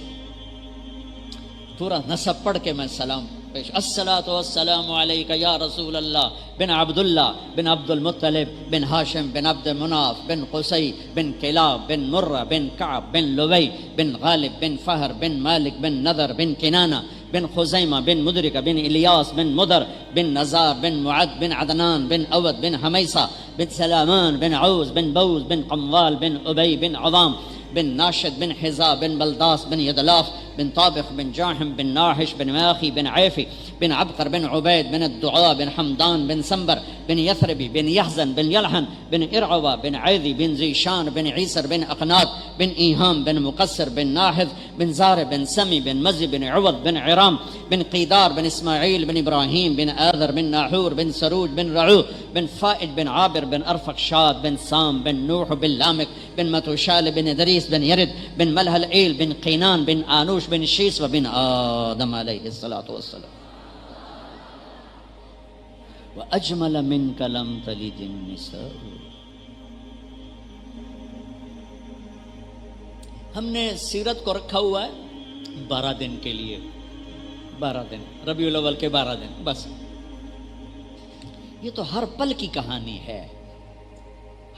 پورا نسب پڑھ کے میں سلام پیش، الصلاۃ والسلام علیک یا رسول اللہ بن عبداللہ بن عبد المطلب بن ہاشم بن عبد مناف بن قصی بن کلاب بن مرہ بن کعب بن لبی بن غالب بن فہر بن مالک بن نذر بن کنانہ بن خزیمہ بن مدرکہ بن الیاس بن مدر بن نزار بن معد بن عدنان بن اود بن حمیصہ بن سلامان بن عوز بن بوز بن قموال بن ابی بن عظام بن ناشد بن حزا بن بلداس بن یدلاف بن طابخ بن جاحم بن ناحش بن ماخی بن عیفی بن عبقر بن عبید بن الدعاء بن حمدان بن سنبر بن یثربی بن یحزن بن یلحن بن ارعوہ بن عیدی بن زیشان بن عیسر بن اقنات بن ایہام بن مقصر بن ناحذ بن زار بن سمی بن مزی بن عوض بن عرام بن قیدار بن اسماعیل بن ابراہیم بن آذر بن ناحور بن سروج بن رعو بن فائد بن عابر بن ارفقشاد بن سام بن نوح بن لامک بن متوشال بن ادریس بن یرد بن ملح العیل بن قینان بن آنوش بن شیس و بن آدم علیہ الصلاۃ والسلام وَأَجْمَلَ مِنْكَ لَمْ تَلِدِ النِّسَاءُ۔ ہم نے سیرت کو رکھا ہوا ہے 12 دن کے لیے، 12 دن، ربیع الاول کے 12 دن بس۔ یہ تو ہر پل کی کہانی ہے،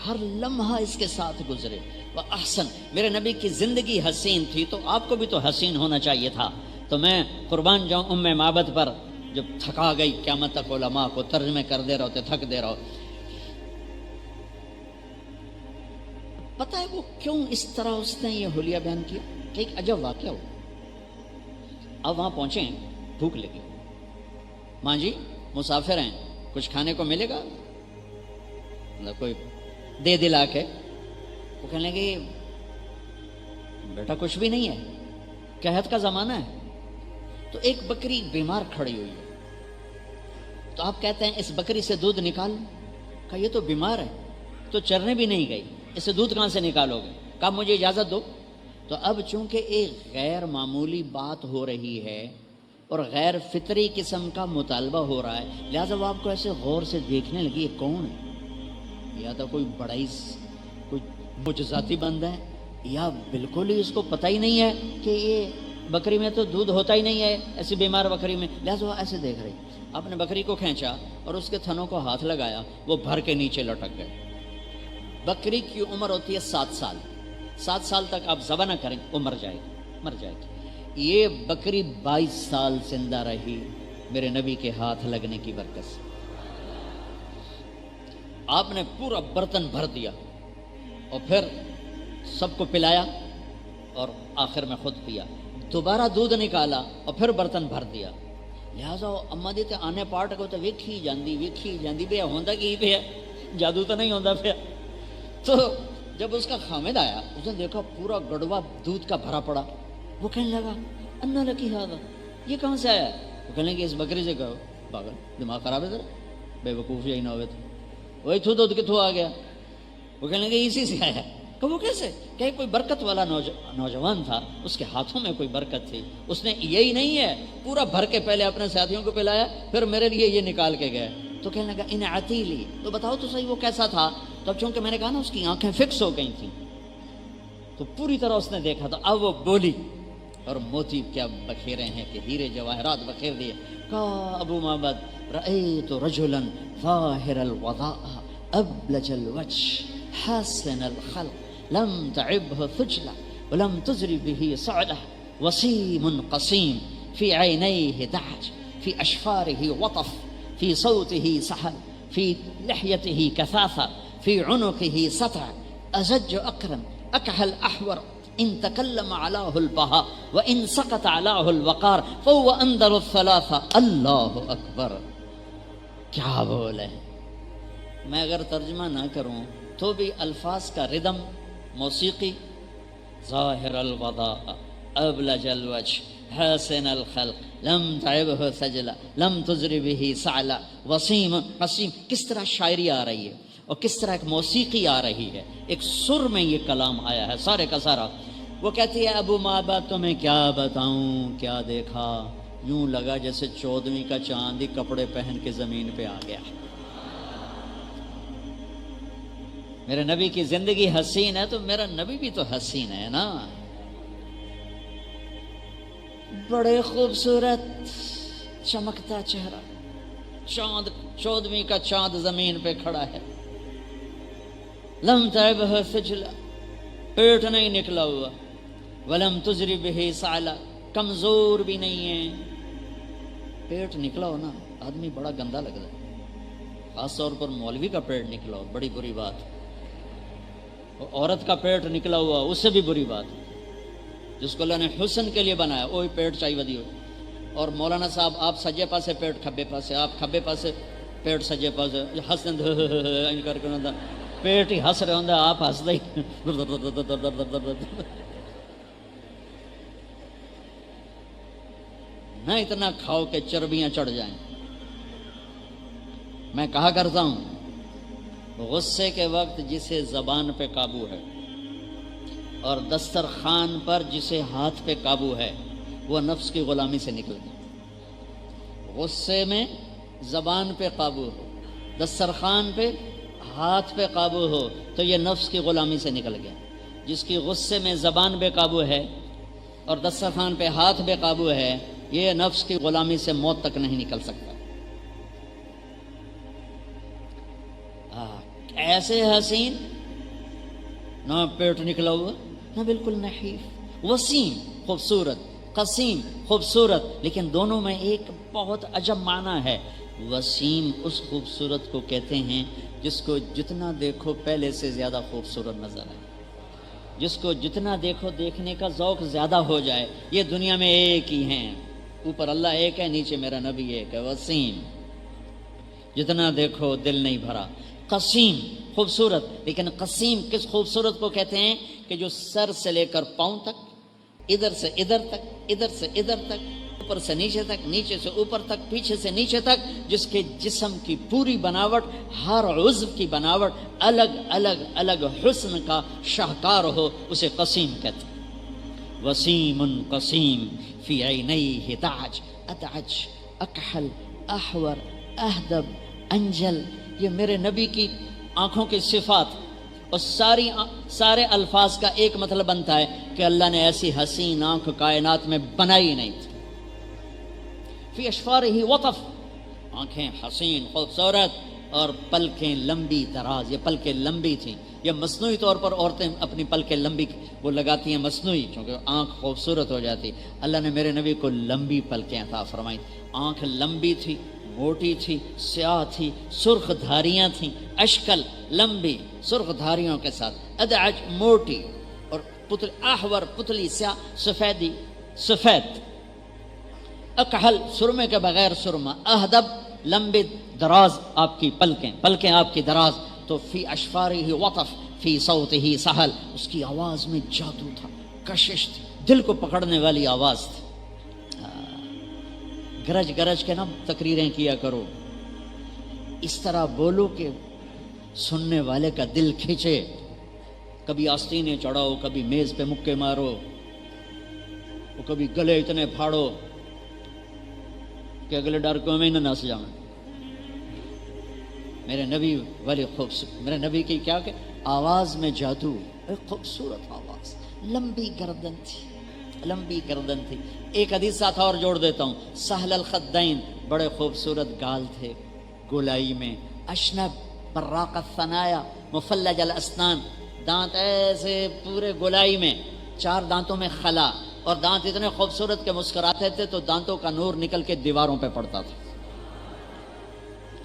ہر لمحہ اس کے ساتھ گزرے۔ وَأَحْسَن، میرے نبی کی زندگی حسین تھی تو آپ کو بھی تو حسین ہونا چاہیے تھا۔ تو میں قربان جاؤں ام معبد پر، جب تھکا گئی قیامت تک علماء کو ترجمے کر دے رہے تھک دے رہو۔ پتہ ہے وہ کیوں اس طرح اس نے یہ حلیہ بیان کیا؟ کہ ایک عجب واقعہ ہو۔ اب وہاں پہنچے، بھوک لگی، ماں جی مسافر ہیں، کچھ کھانے کو ملے گا؟ کوئی دے دلا کے وہ کہنے لگے بیٹا کچھ بھی نہیں ہے، قحط کا زمانہ ہے۔ تو ایک بکری بیمار کھڑی ہوئی ہے، تو آپ کہتے ہیں اس بکری سے دودھ نکال۔ کہا یہ تو بیمار ہے، تو چرنے بھی نہیں گئی، اس سے دودھ کہاں سے نکالو گے؟ کہا مجھے اجازت دو۔ تو اب چونکہ ایک غیر معمولی بات ہو رہی ہے اور غیر فطری قسم کا مطالبہ ہو رہا ہے، لہٰذا وہ آپ کو ایسے غور سے دیکھنے لگی یہ کون ہے؟ یا تو کوئی بڑا ہی کوئی معجزاتی بندہ ہے، یا بالکل ہی اس کو پتہ ہی نہیں ہے کہ یہ بکری میں تو دودھ ہوتا ہی نہیں ہے ایسی بیمار بکری میں، لہٰذا وہ ایسے دیکھ رہی۔ آپ نے بکری کو کھینچا اور اس کے تھنوں کو ہاتھ لگایا، وہ بھر کے نیچے لٹک گئے۔ بکری کی عمر ہوتی ہے 7 سال، 7 سال تک آپ ذبح نہ کریں وہ مر جائے گی۔ یہ بکری 22 سال زندہ رہی میرے نبی کے ہاتھ لگنے کی برکت سے۔ آپ نے پورا برتن بھر دیا اور پھر سب کو پلایا اور آخر میں خود پیا، دوبارہ دودھ نکالا اور پھر برتن بھر دیا۔ لہٰذا اما جی تے آنے پارٹ کو تو ویکھی جاندی پیا ہوندا کی پیا، جادو تو نہیں ہوندا پیا۔ تو جب اس کا خامد آیا اس نے دیکھا پورا گڑوا دودھ کا بھرا پڑا، وہ کہنے لگا انا لکی ہذا، یہ کہاں سے آیا؟ وہ کہنے لگے اس بکری سے کہو، پاگل دماغ خراب ہے ذرا، بے وقوف یہی نہ ہوئے تو وہی تھو دودھ کتوں آ گیا؟ وہ کہنے لگے اسی سے آیا۔ کہ وہ کیسے؟ کہ کوئی برکت والا نوجوان تھا، اس کے ہاتھوں میں کوئی برکت تھی، اس نے یہی نہیں ہے پورا بھر کے پہلے اپنے ساتھیوں کو پلایا، پھر میرے لیے یہ نکال کے گئے۔ تو کہنے لگا ان عتیلی، تو بتاؤ تو صحیح وہ کیسا تھا؟ تو اب چونکہ میں نے کہا نا اس کی آنکھیں فکس ہو گئی تھیں تو پوری طرح اس نے دیکھا، تو اب وہ بولی اور موتی کیا بکھیرے ہیں کہ ہیرے جواہرات بکھیر دیے۔ کہا ابو معبد رأیت رجلا ظاہر الوضاء ابلج الوجه حسن الخلق لم تعبه ثجلة ولم تزر به صعلة وسيم قصيم في عينيه دعج في أشفاره وطف في صوته سحل في لحيته كثافة في عنقه سطع أزج أقرن أكحل أحور ان تکلم علاہ البہا وان سقط علاہ الوقار فهو اندر الثلاثہ. اللہ اکبر، کیا بولے. میں اگر ترجمہ نہ کروں تو بھی الفاظ کا ردم، موسیقی، ظاہر الوضاء ابلج الوجہ حسن الخلق لم تعبہ سجلا لم تزر بہ سعلا وسیم قسیم، کس طرح شاعری آ رہی ہے اور کس طرح ایک موسیقی آ رہی ہے، ایک سر میں یہ کلام آیا ہے سارے کا سارا. وہ کہتی ہے ابو مابا تمہیں کیا بتاؤں کیا دیکھا، یوں لگا جیسے 14ویں کا چاند ہی کپڑے پہن کے زمین پہ آ گیا. میرے نبی کی زندگی حسین ہے تو میرا نبی بھی تو حسین ہے نا. بڑے خوبصورت چمکتا چہرہ، چاند 14ویں کا چاند زمین پہ کھڑا ہے. لم تعبہ سجلا، پیٹ نہیں نکلا ہوا، ولم تزری بہ سعلا، کمزور بھی نہیں ہے. پیٹ نکلا ہو نا آدمی بڑا گندا لگتا ہے، خاص طور پر مولوی کا پیٹ نکلا ہو بڑی بری بات. عورت کا پیٹ نکلا ہوا اس سے بھی بری بات. جس کو اللہ نے حسن کے لیے بنایا وہی پیٹ چاہیے ودی ہو. اور مولانا صاحب آپ سجے پاسے پیٹ کھبے پاسے، آپ کھبے پاسے پیٹ سجے پاسے، ہسن کر کے پیٹ ہی ہس رہے ہوں آپ ہس دے نہ اتنا کھاؤ کہ چربیاں چڑھ جائیں. میں کہا کرتا ہوں غصے کے وقت جسے زبان پہ قابو ہے اور دسترخوان پر جسے ہاتھ پہ قابو ہے وہ نفس کی غلامی سے نکل گیا. غصے میں زبان پہ قابو ہو، دسترخوان پہ ہاتھ پہ قابو ہو تو یہ نفس کی غلامی سے نکل گیا. جس کی غصے میں زبان بے قابو ہے اور دسترخوان پہ ہاتھ بے قابو ہے یہ نفس کی غلامی سے موت تک نہیں نکل سکتا. ایسے حسین، نہ پیٹ نکلا ہوا نہ بالکل نحیف، وسیم خوبصورت، قسیم خوبصورت، لیکن دونوں میں ایک بہت عجب معنی ہے. وسیم اس خوبصورت کو کہتے ہیں جس کو جتنا دیکھو پہلے سے زیادہ خوبصورت نظر آئے، جس کو جتنا دیکھو دیکھنے کا ذوق زیادہ ہو جائے. یہ دنیا میں ایک ہی ہیں، اوپر اللہ ایک ہے نیچے میرا نبی ایک ہے. وسیم، جتنا دیکھو دل نہیں بھرا. قسیم خوبصورت، لیکن قسیم کس خوبصورت کو کہتے ہیں کہ جو سر سے لے کر پاؤں تک، ادھر سے ادھر تک، ادھر سے ادھر تک، اوپر سے نیچے تک، نیچے سے اوپر تک، پیچھے سے نیچے تک، جس کے جسم کی پوری بناوٹ، ہر عضو کی بناوٹ الگ الگ الگ حسن کا شاہکار ہو، اسے قسیم کہتے ہیں. وسیم قسیم فی عینیہ تاج ادعج اکحل احور اہدب انجل. یہ میرے نبی کی آنکھوں کی صفات اور سارے الفاظ کا ایک مطلب بنتا ہے کہ اللہ نے ایسی حسین آنکھ کائنات میں بنائی نہیں تھی. فی اشفارہ وطف، آنکھیں حسین خوبصورت اور پلکیں لمبی دراز. یہ پلکیں لمبی تھیں. یہ مصنوعی طور پر عورتیں اپنی پلکیں لمبی وہ لگاتی ہیں مصنوعی، چونکہ آنکھ خوبصورت ہو جاتی. اللہ نے میرے نبی کو لمبی پلکیں عطا فرمائیں. آنکھ لمبی تھی، موٹی تھی، سیاہ تھی، سرخ دھاریاں تھیں. اشکل لمبی سرخ دھاریوں کے ساتھ، ادعج موٹی، اور پتلی احور پتلی سیاہ، سفیدی سفید، اکحل سرمے کے بغیر سرما، اہدب لمبی دراز آپ کی پلکیں آپ کی دراز. تو فی اشفارہ وطف فی صوتہ سہل، اس کی آواز میں جادو تھا، کشش تھی، دل کو پکڑنے والی آواز تھی. گرج گرج کے نہ تقریریں کیا کرو، اس طرح بولو کہ سننے والے کا دل کھینچے. کبھی آستینیں چڑھاؤ، کبھی میز پہ مکے مارو، کبھی گلے اتنے پھاڑو کہ اگلے ڈر کو میں نہ نس جاؤں. میرے نبی والی خوبصورت، میرے نبی کی کیا کہ آواز میں جادو، ایک خوبصورت آواز، لمبی گردن تھی، لمبی گردن تھی. ایک حدیث ساتھ اور جوڑ دیتا ہوں. سہل الخدین، بڑے خوبصورت گال تھے گولائی میں. اشنب براق الثنایا مفلج الاسنان، دانت ایسے پورے گولائی میں، 4 دانتوں میں خلا، اور دانت اتنے خوبصورت کہ مسکراتے تھے تو دانتوں کا نور نکل کے دیواروں پہ پڑتا تھا،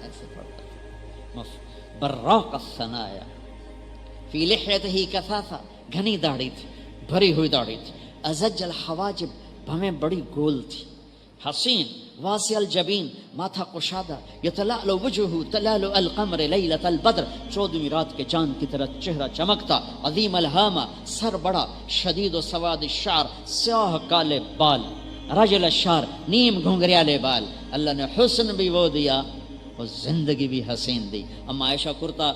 ایسے پڑتا تھا. براق الثنایا فی لحیتہ کثافہ، گھنی داڑھی تھی، بھری ہوئی داڑھی تھی. ازج الحواجب, بھویں بڑی گول تھی. حسین واسع الجبین, ماتھا کشادہ. یتلألؤ وجہہ تلألؤ القمر لیلۃ البدر, 14ویں رات کے چاند کی طرح چہرہ چمکتا. عظیم الہامہ, سر بڑا. شدید و سواد الشعر, سیاہ کالے بال. رجل الشعر, نیم گھنگریالے بال. اللہ نے حسن بھی وہ دیا اور زندگی بھی حسین دی. اما عائشہ کرتا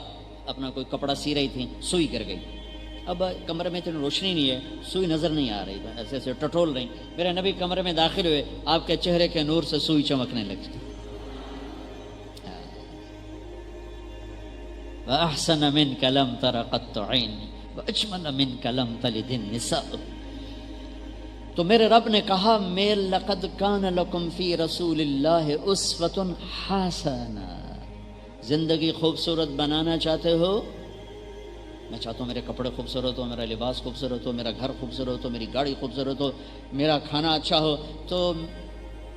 اپنا کوئی کپڑا سی رہی تھی, سوئی گر گئی. اب کمرے میں اتنی روشنی نہیں ہے, سوئی نظر نہیں آ رہی, ایسے ایسے ٹٹول رہی. میرے نبی کمرے میں داخل ہوئے, آپ کے چہرے کے نور سے سوئی چمکنے لگتی. وَأَحْسَنَ مِنْكَ لَمْ تَرَ قَطُّ عَيْنِي وَأَجْمَلَ مِنْكَ لَمْ تَلِدِ النِّسَاءُ. تو میرے رب نے کہا, میل لقد کان لکم فی رسول اللہ اسوۃ حسنہ. زندگی خوبصورت بنانا چاہتے ہو؟ میں چاہتا ہوں میرے کپڑے خوبصورت ہو, میرا لباس خوبصورت ہو, میرا گھر خوبصورت ہو, میری گاڑی خوبصورت ہو, میرا کھانا اچھا ہو. تو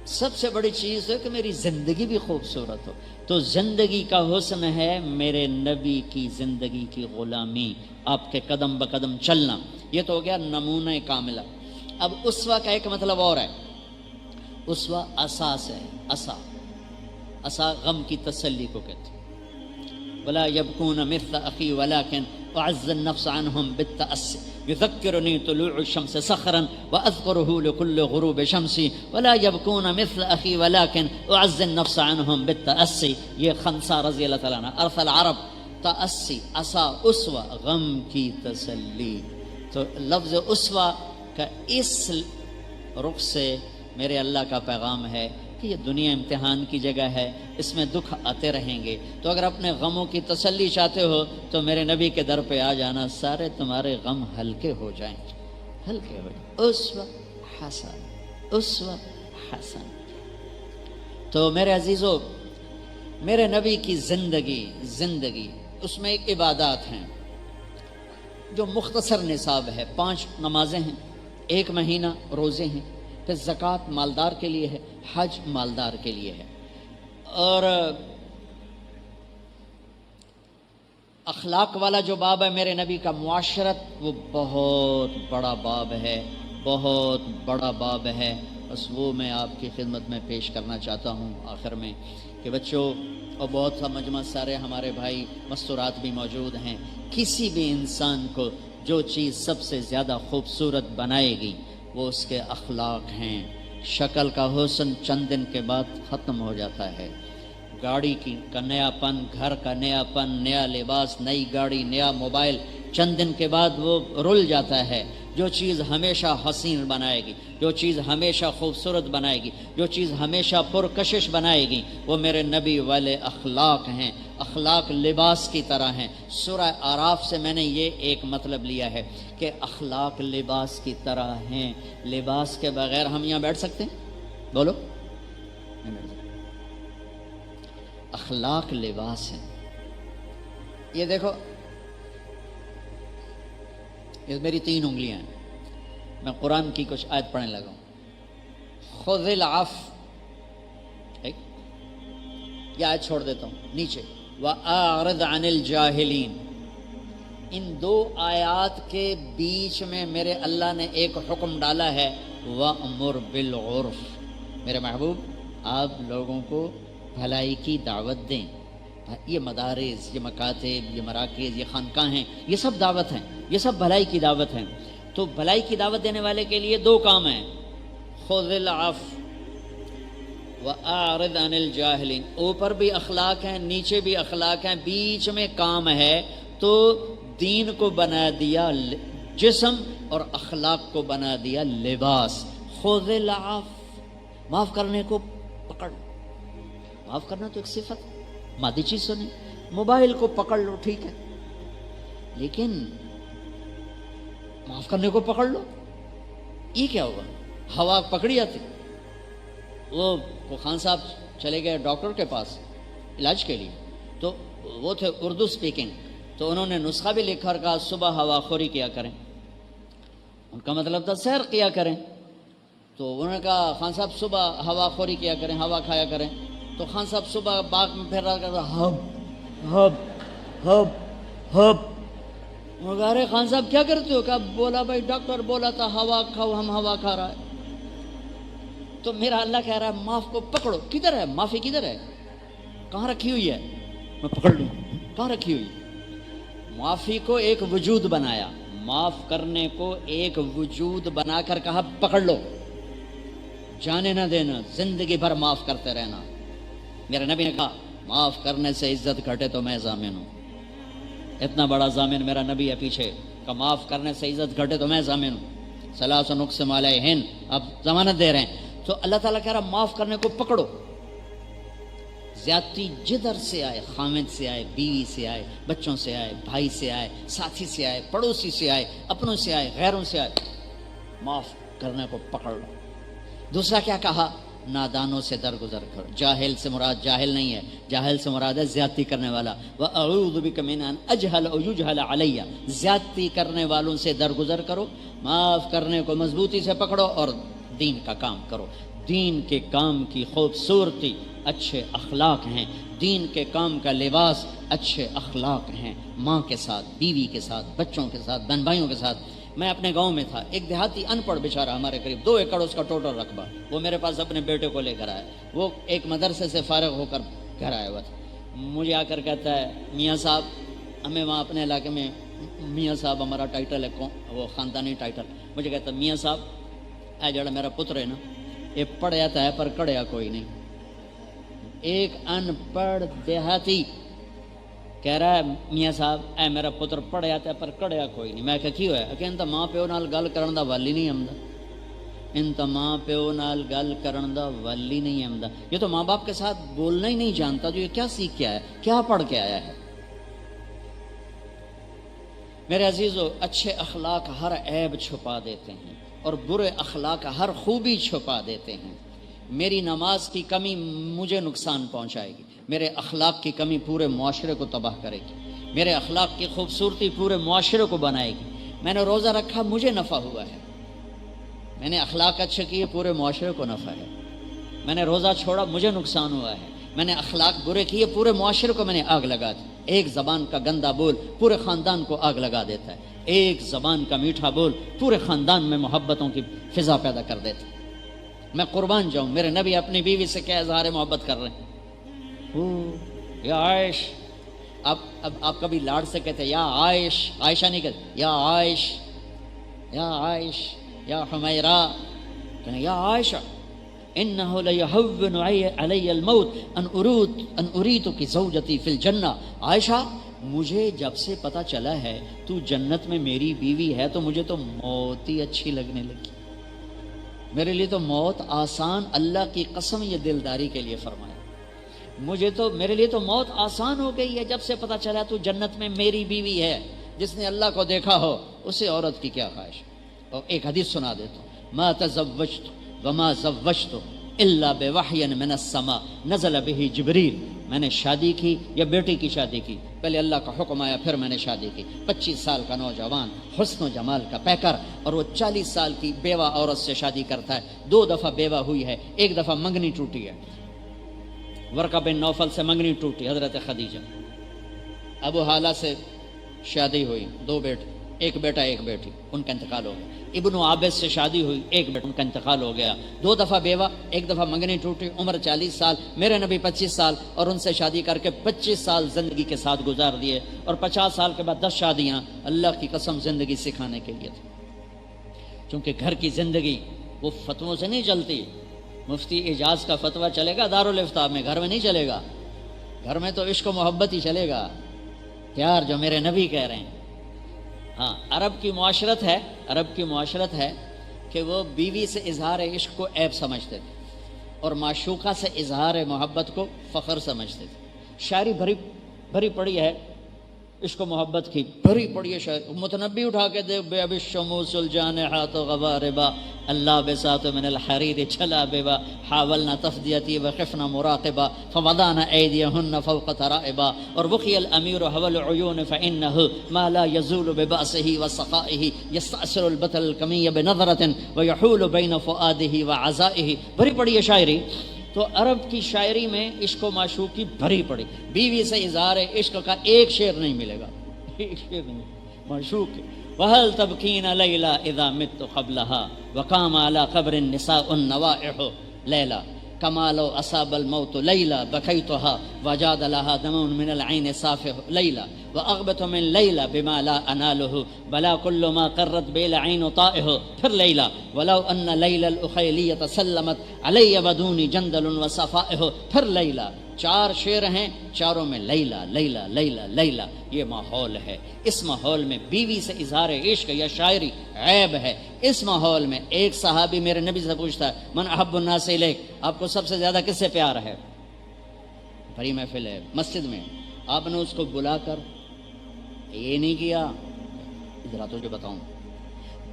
سب سے بڑی چیز ہے کہ میری زندگی بھی خوبصورت ہو. تو زندگی کا حسن ہے میرے نبی کی زندگی کی غلامی, آپ کے قدم بقدم چلنا. یہ تو ہو گیا نمونہ کاملہ. اب اسوہ کا ایک مطلب اور ہے. اسوہ اساس ہے, اسا غم کی تسلی کو کہتے. ولا يبكون مثل اخي ولكن اعز النفس عنهم بالتأسي يذكرني طلوع الشمس صخرا واذكره لكل غروب شمسي ولا يبكون مثل اخي ولكن اعز النفس عنهم بالتأسي. یہ خنسا رضی اللہ تعالیٰ عنہ, عرف العرب تأسی, اسا اسوہ غم کی تسلی. تو لفظ اسوہ کا اس رخ سے میرے اللہ کا پیغام ہے کہ یہ دنیا امتحان کی جگہ ہے, اس میں دکھ آتے رہیں گے. تو اگر اپنے غموں کی تسلی چاہتے ہو تو میرے نبی کے در پہ آ جانا, سارے تمہارے غم ہلکے ہو جائیں, ہلکے ہو جائیں. اسوہ حسن, اسوہ حسن. تو میرے عزیزو, میرے نبی کی زندگی اس میں ایک عبادات ہیں جو مختصر نصاب ہے. 5 نمازیں ہیں, 1 مہینہ روزے ہیں, پھر زکوٰۃ مالدار کے لیے ہے, حج مالدار کے لیے ہے. اور اخلاق والا جو باب ہے میرے نبی کا, معاشرت, وہ بہت بڑا باب ہے, بہت بڑا باب ہے. بس وہ میں آپ کی خدمت میں پیش کرنا چاہتا ہوں آخر میں کہ بچوں, اور بہت سا مجمع سارے ہمارے بھائی مستورات بھی موجود ہیں. کسی بھی انسان کو جو چیز سب سے زیادہ خوبصورت بنائے گی وہ اس کے اخلاق ہیں. شکل کا حسن چند دن کے بعد ختم ہو جاتا ہے. گاڑی کا نیا پن, گھر کا نیا پن, نیا لباس, نئی گاڑی, نیا موبائل, چند دن کے بعد وہ رل جاتا ہے. جو چیز ہمیشہ حسین بنائے گی, جو چیز ہمیشہ خوبصورت بنائے گی, جو چیز ہمیشہ پرکشش بنائے گی, وہ میرے نبی والے اخلاق ہیں. اخلاق لباس کی طرح ہیں. سورہ اعراف سے میں نے یہ ایک مطلب لیا ہے کہ اخلاق لباس کی طرح ہیں. لباس کے بغیر ہم یہاں بیٹھ سکتے ہیں؟ بولو, نہیں بیٹھ سکتے. اخلاق لباس ہیں. یہ دیکھو, یہ میری 3 انگلیاں ہیں. میں قرآن کی کچھ آیت پڑھنے لگا ہوں. خذ العفو, یہ آیت چھوڑ دیتا ہوں نیچے, وَأَعْرِضْ عَنِ الْجَاهِلِينَ. ان 2 آیات کے بیچ میں میرے اللہ نے ایک حکم ڈالا ہے, وَأْمُرْ بِالْعُرْفِ. میرے محبوب, آپ لوگوں کو بھلائی کی دعوت دیں. یہ مدارس, یہ مکاتب, یہ مراکز, یہ خانقاہ ہیں, یہ سب دعوت ہیں, یہ سب بھلائی کی دعوت ہیں. تو بھلائی کی دعوت دینے والے کے لیے 2 کام ہیں, خذ العفو وَأَعْرِضْ عَنِ الْجَاهِلِينَ. اوپر بھی اخلاق ہیں, نیچے بھی اخلاق ہیں, بیچ میں کام ہے. تو دین کو بنا دیا جسم اور اخلاق کو بنا دیا لباس. خذ العفو, معاف کرنے کو پکڑ. معاف کرنا تو ایک صفت, مادی چیز تو نہیں. موبائل کو پکڑ لو, ٹھیک ہے, لیکن معاف کرنے کو پکڑ لو. یہ کیا ہوگا؟ ہوا پکڑی جاتی. وہ خان صاحب چلے گئے ڈاکٹر کے پاس علاج کے لیے, تو وہ تھے اردو سپیکنگ, تو انہوں نے نسخہ بھی لکھا اور کہا صبح ہوا خوری کیا کریں. ان کا مطلب تھا سیر کیا کریں. تو انہوں نے کہا خان صاحب صبح ہوا خوری کیا کریں, ہوا کھایا کریں. تو خان صاحب صبح باغ میں پھر رہا کرتا, ہب ہب ہب ہب. انہوں نے کہا ارے خان صاحب کیا کرتے ہو؟ کہا بولا بھائی ڈاکٹر بولا تھا ہوا کھاؤ، ہم ہوا کھا رہا ہے۔ تو میرا اللہ کہہ رہا ہے معاف کو پکڑو، کدھر ہے معافی؟ کدھر ہے؟ کہاں رکھی ہوئی ہے؟ میں پکڑ لوں، کہاں رکھی ہوئی؟ معافی کو ایک وجود بنایا، معاف کرنے کو ایک وجود بنا کر کہا پکڑ لو، جانے نہ دینا، زندگی بھر معاف کرتے رہنا۔ میرے نبی نے کہا معاف کرنے سے عزت گھٹے تو میں ضامن ہوں۔ اتنا بڑا ضامن میرا نبی ہے پیچھے کہ معاف کرنے سے عزت گھٹے تو میں ضامن ہوں۔ ثلاث نقسم علیہن، اب ضمانت دے رہے ہیں۔ تو اللہ تعالیٰ کہہ رہا معاف کرنے کو پکڑو۔ زیادتی جدھر سے آئے، خامد سے آئے، بیوی سے آئے، بچوں سے آئے، بھائی سے آئے، ساتھی سے آئے، پڑوسی سے آئے، اپنوں سے آئے، غیروں سے آئے، معاف کرنے کو پکڑ لو۔ دوسرا کیا کہا؟ نادانوں سے درگزر کرو۔ جاہل سے مراد جاہل نہیں ہے، جاہل سے مراد ہے زیادتی کرنے والا۔ وَأَعُوذُ بِكَ مِنْ أَنْ أَجْهَلَ أَوْ يُجْهَلَ عَلَيَّ، زیادتی کرنے والوں سے درگزر کرو، معاف کرنے کو مضبوطی سے پکڑو اور دین کا کام کرو۔ دین کے کام کی خوبصورتی اچھے اخلاق ہیں، دین کے کام کا لباس اچھے اخلاق ہیں، ماں کے ساتھ، بیوی کے ساتھ، بچوں کے ساتھ، بہن بھائیوں کے ساتھ۔ میں اپنے گاؤں میں تھا، ایک دیہاتی ان پڑھ بیچارہ ہمارے قریب 2 ایکڑ اس کا ٹوٹل رقبہ، وہ میرے پاس اپنے بیٹے کو لے کر آیا۔ وہ ایک مدرسے سے فارغ ہو کر گھر آیا ہوا تھا، مجھے آ کر کہتا ہے میاں صاحب، ہمیں وہاں اپنے علاقے میں میاں صاحب ہمارا ٹائٹل ہے، وہ خاندانی ٹائٹل۔ مجھے کہتا ہے میاں صاحب اے جڑا میرا پتر ہے نا، یہ پڑھ جاتا ہے پر کڑیا کوئی نہیں۔ ایک ان پڑھ دیہاتی کہہ رہا ہے میاں صاحب اے میرا پتر پڑھ جاتا ہے پر کڑیا کوئی نہیں۔ میں کہا کی ہویا؟ کہ انتا ماں پیو نال گل کرن دا والی نہیں آمدا، انتا ماں پیو نال گل کرن دا والی نہیں آمدا۔ یہ تو ماں باپ کے ساتھ بولنا ہی نہیں جانتا، جو یہ کیا سیکھ کے آیا ہے، کیا پڑھ کے آیا ہے؟ میرے عزیزو، اچھے اخلاق ہر عیب چھپا دیتے ہیں اور برے اخلاق ہر خوبی چھپا دیتے ہیں۔ میری نماز کی کمی مجھے نقصان پہنچائے گی، میرے اخلاق کی کمی پورے معاشرے کو تباہ کرے گی، میرے اخلاق کی خوبصورتی پورے معاشرے کو بنائے گی۔ میں نے روزہ رکھا مجھے نفع ہوا ہے، میں نے اخلاق اچھے کیے پورے معاشرے کو نفع ہے۔ میں نے روزہ چھوڑا مجھے نقصان ہوا ہے، میں نے اخلاق برے کیے پورے معاشرے کو میں نے آگ لگا دی۔ ایک زبان کا گندا بول پورے خاندان کو آگ لگا دیتا ہے، ایک زبان کا میٹھا بول پورے خاندان میں محبتوں کی فضا پیدا کر دیتا ہے۔ میں قربان جاؤں، میرے نبی اپنی بیوی سے کیا اظہار محبت کر رہے ہیں؟ یا عائش، اب آپ کبھی لاڈ سے کہتے یا عائش، عائشہ نہیں کہتے، یا عائش، یا عائش، یا حمیرہ، کہنا یا عائشہ انہو لیہون علی الموت ان اریتک زوجتی فی الجنہ۔ عائشہ مجھے جب سے پتہ چلا ہے تو جنت میں میری بیوی ہے تو مجھے تو موت ہی اچھی لگنے لگی، میرے لیے تو موت آسان، اللہ کی قسم یہ دلداری کے لیے فرمایا، میرے لیے تو موت آسان ہو گئی ہے جب سے پتہ چلا تو جنت میں میری بیوی ہے۔ جس نے اللہ کو دیکھا ہو اسے عورت کی کیا خواہش۔ اور ایک حدیث سنا دیتا ہوں، ما تزوجت وما زوجت الا بوحی من السماء نزل به جبریل۔ میں نے شادی کی یا بیٹی کی شادی کی، پہلے اللہ کا حکم آیا پھر میں نے شادی کی۔ 25 سال کا نوجوان، حسن و جمال کا پیکر، اور وہ 40 سال کی بیوہ عورت سے شادی کرتا ہے۔ 2 دفعہ بیوہ ہوئی ہے، ایک دفعہ منگنی ٹوٹی ہے، ورقہ بن نوفل سے منگنی ٹوٹی، حضرت خدیجہ۔ ابو حالہ سے شادی ہوئی، 2 بیٹے، ایک بیٹا ایک بیٹی، ان کا انتقال ہو گیا۔ ابن عابد سے شادی ہوئی، ایک بیٹا، ان کا انتقال ہو گیا۔ 2 دفعہ بیوہ، ایک دفعہ منگنی ٹوٹی، عمر 40 سال، میرے نبی 25 سال، اور ان سے شادی کر کے 25 سال زندگی کے ساتھ گزار دیے، اور 50 سال کے بعد 10 شادیاں۔ اللہ کی قسم زندگی سکھانے کے لیے تھی، چونکہ گھر کی زندگی وہ فتووں سے نہیں چلتی۔ مفتی اعجاز کا فتویٰ چلے گا دارالافتاء میں، گھر میں نہیں چلے گا، گھر میں تو عشق و محبت ہی چلے گا، پیار جو میرے نبی کہہ رہے ہیں۔ ہاں، عرب کی معاشرت ہے کہ وہ بیوی سے اظہار عشق کو عیب سمجھتے تھے اور معشوقہ سے اظہار محبت کو فخر سمجھتے تھے۔ شاعری بھری پڑی ہے عشق و محبت کی، بھری پڑی ہے شاعری۔ متنبی اٹھا کے دیکھ، بے اب الشموس الجانحات غواربا اللہ بسات من الحریر چھلا بیبا حاولنا تفدیتی وخفنا مراقبا فوضعنا ایدیہن فوق ترائبا اور وقی الامیر هو العیون فإنه ما لا يزول ببأسه وسخائه يستأثر البطل الکمی بنظرة ويحول بین فؤاده وعزائه۔ بھری پڑی ہے شاعری۔ تو عرب کی شاعری میں عشق و معشوق کی بھری پڑی، بیوی سے اظہار عشق کا ایک شعر نہیں ملے گا، ایک شعر نہیں۔ معشوق وهل تبكين ليلى اذا مت قبلها وقام على قبر النساء النوائح ليلى كما لو اصاب الموت ليلى بكيتها وجاد لها دم من العين صافح ليلى واغبت من ليلى بما لا اناله بلا كل ما قرت به العين طائه پھر ليلى ولو ان ليلى الاخيليه سلمت علي بدون جندل وصفائه پھر ليلى. چار شعر ہیں، چاروں میں لیلا لیلا لیلا لیلا. یہ ماحول ہے. اس ماحول میں بیوی سے اظہار عشق یا شاعری عیب ہے. اس ماحول میں ایک صحابی میرے نبی سے پوچھتا ہے من احب الناس الیک، آپ کو سب سے زیادہ کس سے پیار ہے؟ بڑی محفل ہے مسجد میں، آپ نے اس کو بلا کر یہ نہیں کیا ادھر تجھے بتاؤں،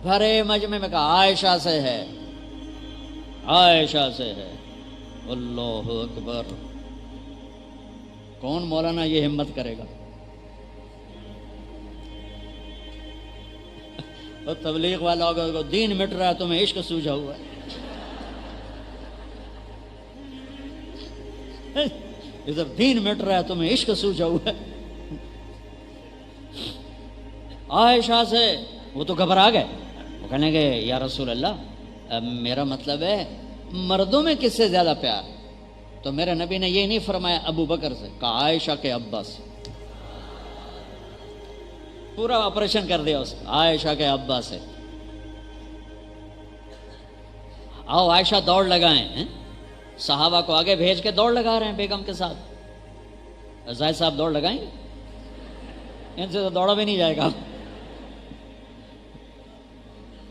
بھرے مجمع میں کہا عائشہ سے ہے، عائشہ سے ہے. اللہ اکبر. کون مولانا یہ ہمت کرے گا؟ اور تبلیغ والا کو دین مٹ رہا ہے، تمہیں عشق سوجھا ہوا ہے. ادھر دین مٹ رہا ہے، تمہیں عشق سوجھا ہوا ہے. عائشہ سے وہ تو گھبرا گئے. وہ کہنے گے یا رسول اللہ میرا مطلب ہے مردوں میں کس سے زیادہ پیار؟ تو میرے نبی نے یہ نہیں فرمایا ابو بکر سے، کہا عائشہ کے ابا سے. پورا آپریشن کر دیا اس عائشہ کے ابا سے. آؤ عائشہ دوڑ لگائیں. صحابہ کو آگے بھیج کے دوڑ لگا رہے ہیں بیگم کے ساتھ. زاہد صاحب دوڑ لگائیں گے؟ ان سے تو دوڑا بھی نہیں جائے گا.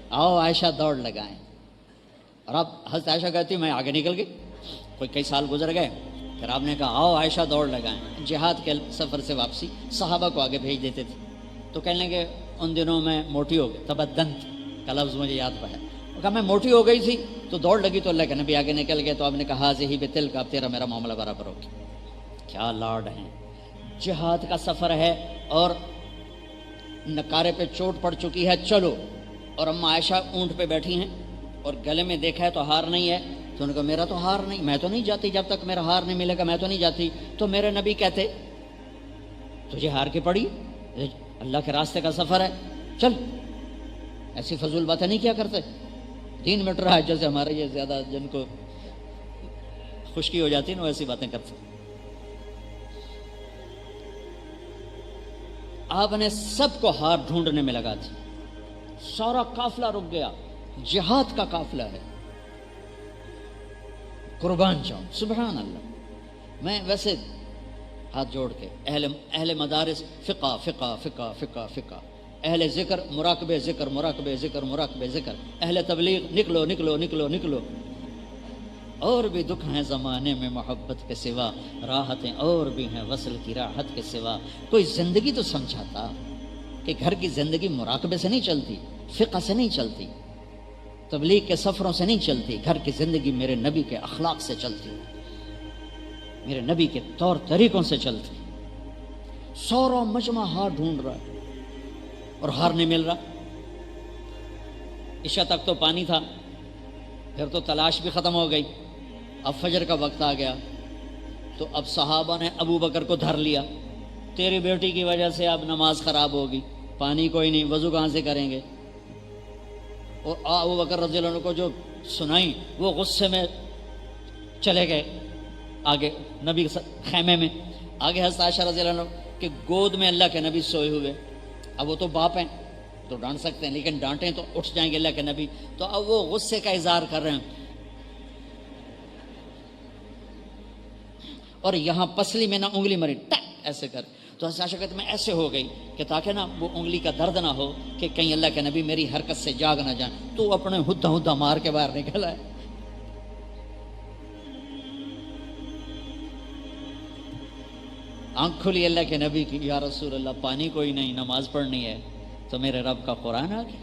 آؤ عائشہ دوڑ لگائیں. اور اب حضرت عائشہ کہتی میں آگے نکل گئی. کوئی کئی سال گزر گئے، پھر آپ نے کہا آؤ عائشہ دوڑ لگائیں. جہاد کے سفر سے واپسی صحابہ کو آگے بھیج دیتے تھے. تو کہنے لگے ان دنوں میں موٹی ہو گئی، تبدنت کا لفظ مجھے یاد پڑا. وہ کہا میں موٹی ہو گئی تھی تو دوڑ لگی تو اللہ کے نبی آگے نکل گئے. تو آپ نے کہا ذہی بتل کا اب تیرا میرا معاملہ برابر ہو گیا. کیا لاڈ ہیں. جہاد کا سفر ہے اور نکارے پہ چوٹ پڑ چکی ہے، چلو. اور اما عائشہ اونٹ پہ بیٹھی ہیں اور گلے میں دیکھا ہے تو ہار نہیں ہے. تو انہوں نے کہا میرا تو ہار نہیں، میں تو نہیں جاتی جب تک میرا ہار نہیں ملے گا، میں تو نہیں جاتی. تو میرے نبی کہتے تجھے ہار کے پڑی، اللہ کے راستے کا سفر ہے، چل. ایسی فضول باتیں نہیں کیا کرتے. دین مٹ رہا ہے، جیسے ہمارے یہ زیادہ جن کو خشکی ہو جاتی ہے نا وہ ایسی باتیں کرتے. آپ نے سب کو ہار ڈھونڈنے میں لگا دی. سارا قافلہ رک گیا. جہاد کا قافلہ ہے. قربان جاؤں سبحان اللہ. میں ویسے ہاتھ جوڑ کے اہل مدارس فقہ فقہ فقہ فقہ فقہ، اہل ذکر مراقبے ذکر مراقبے ذکر مراقبے ذکر، اہل تبلیغ نکلو نکلو نکلو نکلو. اور بھی دکھ ہیں زمانے میں محبت کے سوا، راحتیں اور بھی ہیں وصل کی راحت کے سوا. کوئی زندگی تو سمجھاتا کہ گھر کی زندگی مراقبے سے نہیں چلتی، فقہ سے نہیں چلتی، تبلیغ کے سفروں سے نہیں چلتی. گھر کی زندگی میرے نبی کے اخلاق سے چلتی، میرے نبی کے طور طریقوں سے چلتی. سورا مجمع ہار ڈھونڈ رہا ہے اور ہار نہیں مل رہا. عشاء تک تو پانی تھا، پھر تو تلاش بھی ختم ہو گئی. اب فجر کا وقت آ گیا تو اب صحابہ نے ابو بکر کو دھر لیا. تیری بیٹی کی وجہ سے اب نماز خراب ہوگی، پانی کوئی نہیں، وضو کہاں سے کریں گے. اور ابو بکر رضی اللہ عنہ کو جو سنائی وہ غصے میں چلے گئے آگے نبی خیمے میں. آگے حضرت عائشہ رضی اللہ عنہ کہ گود میں اللہ کے نبی سوئے ہوئے. اب وہ تو باپ ہیں تو ڈانٹ سکتے ہیں، لیکن ڈانٹیں تو اٹھ جائیں گے اللہ کے نبی. تو اب وہ غصے کا اظہار کر رہے ہیں اور یہاں پسلی میں نہ انگلی مری ٹک ایسے کر. تو حضرت عائشہ کہتے میں ایسے ہو گئی کہ تاکہ نا وہ انگلی کا درد نہ ہو کہ کہیں اللہ کے نبی میری حرکت سے جاگ نہ جائیں. تو اپنے ہدہ ہدہ مار کے باہر نکل آئے. آنکھ کھلی اللہ کے نبی کی، یا رسول اللہ پانی کوئی نہیں، نماز پڑھنی ہے. تو میرے رب کا قرآن آ گیا.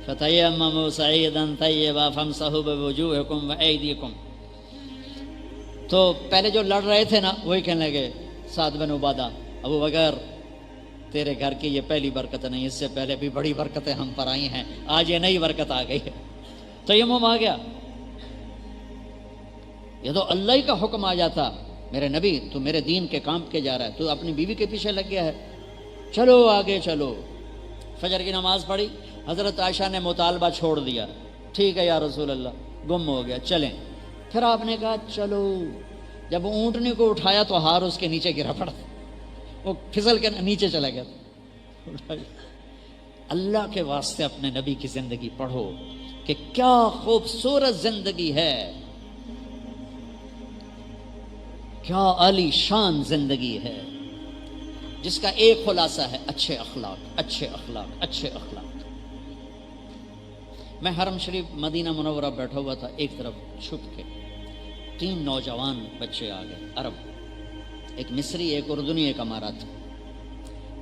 فَتَيَمَّمُوا صَعِيدًا طَيِّبًا فَامْسَحُوا بِوُجُوهِكُمْ وَأَيْدِيكُمْ. تو پہلے جو لڑ رہے تھے نا وہی کہنے لگے سعد بن عبادہ ابو بکر تیرے گھر کی یہ پہلی برکت نہیں، اس سے پہلے بھی بڑی برکتیں ہم پر آئی ہیں، آج یہ نئی برکت آ گئی ہے. تیمم آ گیا. یہ تو اللہ ہی کا حکم آ جاتا میرے نبی تو میرے دین کے کام کے جا رہا ہے، تو اپنی بیوی کے پیچھے لگ گیا ہے، چلو آگے چلو۔ فجر کی نماز پڑھی، حضرت عائشہ نے مطالبہ چھوڑ دیا، ٹھیک ہے یا رسول اللہ، گم ہو گیا، چلیں۔ پھر آپ نے کہا چلو، جب اونٹنی کو اٹھایا تو ہار اس کے نیچے گرا پڑا، وہ پھسل کے نیچے چلا گیا۔ اللہ کے واسطے اپنے نبی کی زندگی پڑھو کہ کیا خوبصورت زندگی ہے، کیا عالی شان زندگی ہے، جس کا ایک خلاصہ ہے اچھے اخلاق، اچھے اخلاق، اچھے اخلاق۔ میں حرم شریف مدینہ منورہ بیٹھا ہوا تھا، ایک طرف چھپ کے 3 نوجوان بچے آ گئے، عرب، ایک مصری، ایک اردنی، ایک اماراتی۔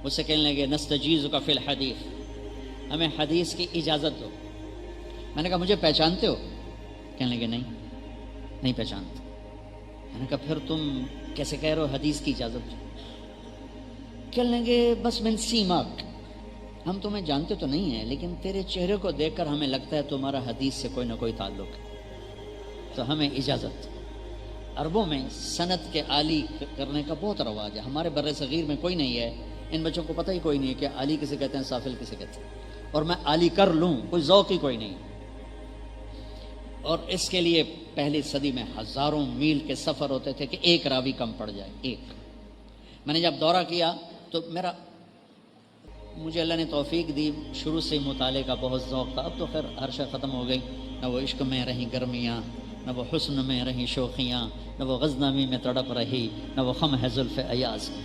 مجھ سے کہنے لگے نستجیزک فی الحدیث، ہمیں حدیث کی اجازت دو۔ میں نے کہا مجھے پہچانتے ہو؟ کہنے لگے نہیں پہچانتے۔ میں نے کہا پھر تم کیسے کہہ رہے ہو حدیث کی اجازت دو؟ کہنے لگے بس من سیماک، ہم تمہیں جانتے تو نہیں ہیں لیکن تیرے چہرے کو دیکھ کر ہمیں لگتا ہے تمہارا حدیث سے کوئی نہ کوئی تعلق ہے، تو ہمیں اجازت۔ عربوں میں سند کے عالی کرنے کا بہت رواج ہے، ہمارے بر صغیر میں کوئی نہیں ہے، ان بچوں کو پتہ ہی کوئی نہیں ہے کہ عالی کسے کہتے ہیں، سافل کسے کہتے ہیں، اور میں عالی کر لوں کوئی ذوق ہی کوئی نہیں۔ اور اس کے لیے پہلی صدی میں ہزاروں میل کے سفر ہوتے تھے کہ ایک راوی کم پڑ جائے، ایک۔ میں نے جب دورہ کیا تو مجھے اللہ نے توفیق دی، شروع سے مطالعے کا بہت ذوق تھا، اب تو خیر ہر شے ختم ہو گئی، نہ وہ عشق میں رہیں گرمیاں، نہ وہ حسن میں رہیں شوخیاں، نہ وہ غزنوی میں تڑپ رہی، نہ وہ خم ہے زلف ایاز میں،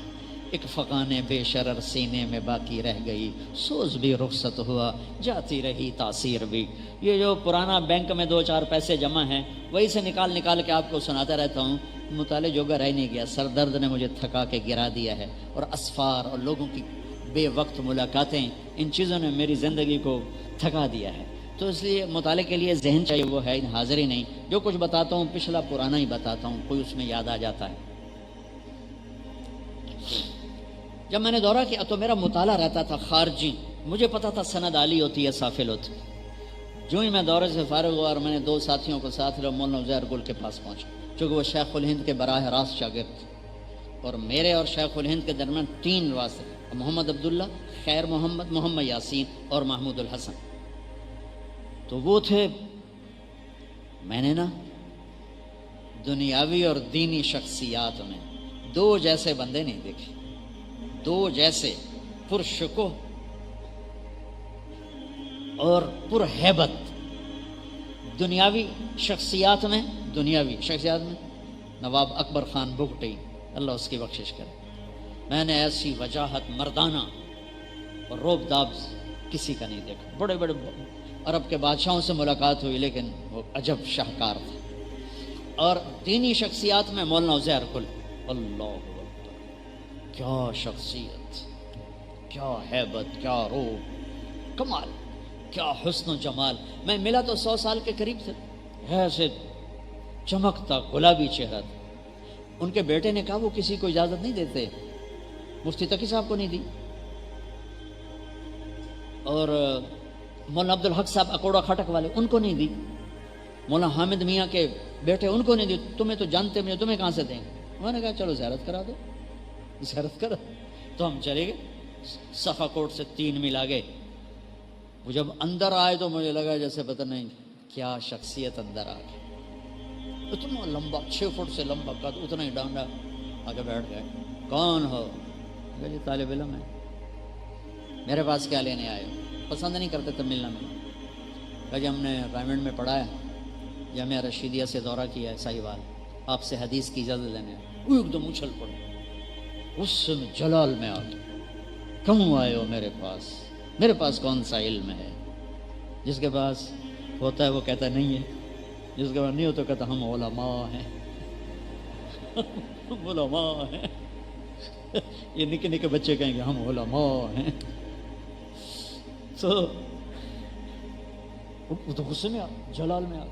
ایک فقان بے شرر سینے میں باقی رہ گئی، سوز بھی رخصت ہوا، جاتی رہی تاثیر بھی۔ یہ جو پرانا بینک میں 2-4 پیسے جمع ہیں وہی سے نکال کے آپ کو سناتا رہتا ہوں، مطالعے جوگا رہ نہیں گیا، سر درد نے مجھے تھکا کے گرا دیا ہے، اور اسفار اور لوگوں کی بے وقت ملاقاتیں، ان چیزوں نے میری زندگی کو تھکا دیا ہے۔ تو اس لیے مطالعے کے لیے ذہن چاہیے، وہ ہے حاضر ہی نہیں، جو کچھ بتاتا ہوں پچھلا پرانا ہی بتاتا ہوں، کوئی اس میں یاد آ جاتا ہے۔ جب میں نے دورہ کیا تو میرا مطالعہ رہتا تھا خارجی، مجھے پتا تھا سند عالی ہوتی ہے، سافل ہوتی ہے۔ جو ہی میں دورے سے فارغ ہوا اور میں نے 2 ساتھیوں کو ساتھ لیا، مولانا عزیر گل کے پاس پہنچا، چونکہ وہ شیخ الہند کے براہ راست شاگرد تھے، اور میرے اور شیخ الہند کے درمیان 3 واسطے، محمد عبداللہ، خیر محمد، محمد یاسین اور محمود الحسن۔ تو وہ تھے، میں نے دنیاوی اور دینی شخصیات میں 2 جیسے بندے نہیں دیکھے، 2 جیسے پرشکوہ اور پرہیبت۔ دنیاوی شخصیات میں نواب اکبر خان بگٹی، اللہ اس کی بخشش کرے، میں نے ایسی وجاہت مردانہ اور روب داب کسی کا نہیں دیکھا۔ بڑے بڑے عرب کے بادشاہوں سے ملاقات ہوئی لیکن وہ عجب شاہکار تھے۔ اور دینی شخصیات میں مولانا عزیر گل، اللہ اکبر، کیا شخصیت، کیا ہیبت، کیا روب، کمال، کیا حسن و جمال۔ میں ملا تو 100 سال کے قریب تھے، ایسے چمکتا گلابی چہرہ تھا۔ ان کے بیٹے نے کہا وہ کسی کو اجازت نہیں دیتے، مفتی تقی صاحب کو نہیں دی، اور مولانا عبدالحق صاحب اکوڑا کھٹک والے ان کو نہیں دی، مولانا حامد میاں کے بیٹے ان کو نہیں دی، تمہیں تو جانتے مجھے، تمہیں کہاں سے دیں گے؟ انہوں نے کہا چلو زیارت کرا دو، زیارت کرو۔ تو ہم چلے گئے، صفا کوٹ سے 3 میل آگے۔ وہ جب اندر آئے تو مجھے لگا جیسے پتہ نہیں کیا شخصیت اندر آ گئی، اتنا لمبا، 6 فٹ سے لمبا قد، اتنا ہی ڈانڈا، آگے بیٹھ گئے۔ کون ہو؟ کہا جی طالب علم ہے۔ میرے پاس کیا لینے آئے ہو؟ پسند نہیں کرتے تب ملنا میں۔ کہا جی ہم نے رائمنڈ میں پڑھا ہے، جامعہ رشیدیہ سے دورہ کیا ہے ساہیوال، آپ سے حدیث کی اجازت لینے آئے۔ وہ ایک دم اچھل پڑے، اس میں جلال میں آ گئے، کیوں آئے ہو میرے پاس؟ میرے پاس کون سا علم ہے؟ جس کے پاس ہوتا ہے وہ کہتا نہیں ہے، جس کے پاس نہیں ہوتا کہتا ہم علماء ہیں، ہم علماء ہیں۔ یہ نکے نکے بچے کہیں گے ہم علماء ہیں، تو وہ تو غصے میں آ، جلال میں آ۔